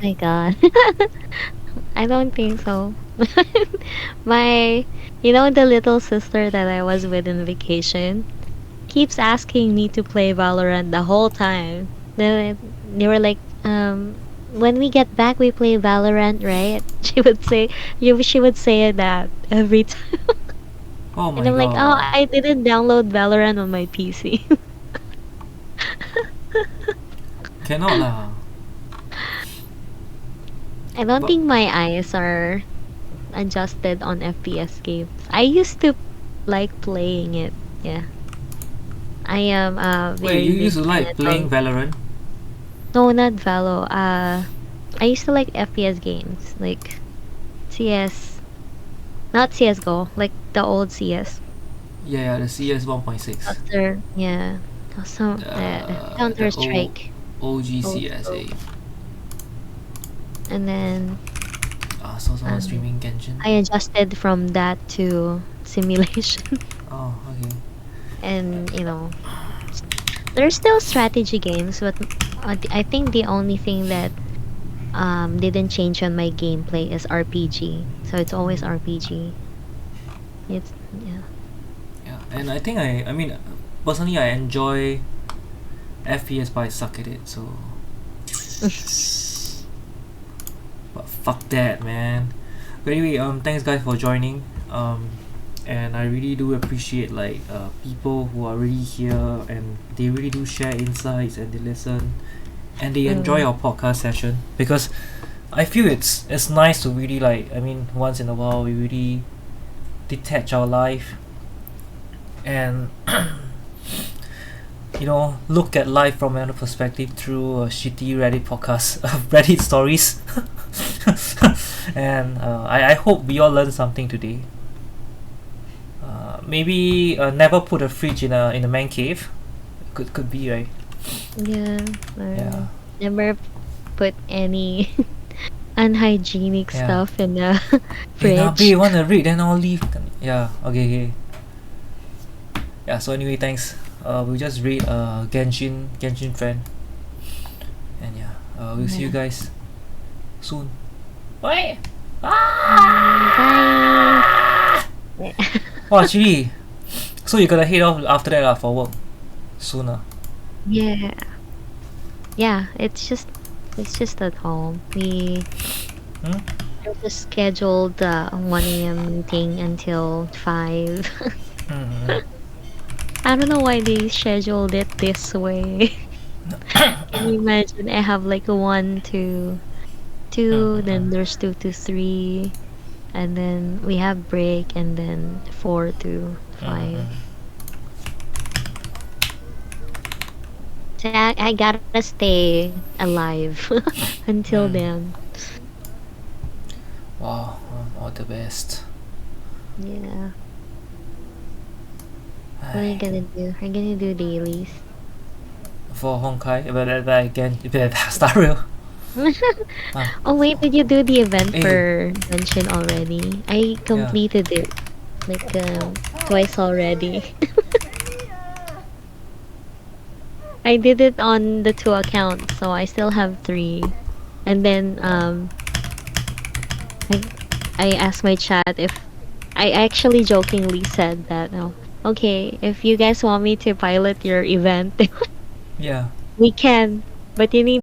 my god. I don't think so. My, the little sister that I was with in vacation keeps asking me to play Valorant the whole time. They were like, when we get back, we play Valorant, right? She would say that every time.
Oh
And
my
I'm like, oh,
god.
I didn't download Valorant on my PC.
Cannot lah.
I don't
But
think my eyes are adjusted on FPS games. I used to like playing it. Yeah. I am a
wait,
very
you
big
used to like
fan
playing
of.
Valorant?
No, not Valo. I used to like FPS games, like CS, not CS:GO, like the old CS.
Yeah, the CS 1.6.
Yeah, some
The
Counter Strike
OG CS,
also,
eh?
and then
So someone
um,
streaming Genshin?
I adjusted from that to simulation,
Oh, okay.
and there's still strategy games, but I think the only thing that didn't change on my gameplay is RPG. So it's always RPG. It's yeah.
Yeah, and I think I mean, personally, I enjoy FPS, but I suck at it. So, but fuck that, man. But anyway, thanks guys for joining. And I really do appreciate like people who are really here and they really do share insights and they listen and they enjoy
Mm.
our podcast session because I feel it's nice to really like once in a while we really detach our life and look at life from another perspective through a shitty Reddit podcast Reddit stories and I hope we all learned something today. Maybe never put a fridge in a man cave. Could be, right?
Yeah.
Yeah.
Never put any unhygienic
Yeah.
stuff in the
Hey Nabi,
fridge.
you wanna read? Then I'll leave. Yeah. Okay. Yeah. So anyway, thanks. We'll just read Genshin friend, and yeah. We'll see you
Yeah.
guys soon. Bye.
Bye.
Oh, actually, so you gotta head off after that for work sooner.
Yeah. Yeah, it's just at home. We
Hmm?
just scheduled 1 a.m. meeting until 5.
Mm-hmm.
I don't know why they scheduled it this way. Can you imagine? I have like a 1 to 2, then there's 2 to 3, and then we have break, and then 4 to 5. So I gotta stay alive until then.
Wow, all the best.
Yeah. What are you gonna do? Are you gonna do dailies?
For Honkai, but again, Star Rail.
Oh wait, did you do the event
Hey.
for Genshin already? I completed it like twice already. I did it on the 2 accounts, so I still have 3. And then I asked my chat if I actually jokingly said that, oh, okay, if you guys want me to pilot your event,
Yeah.
we can, but you need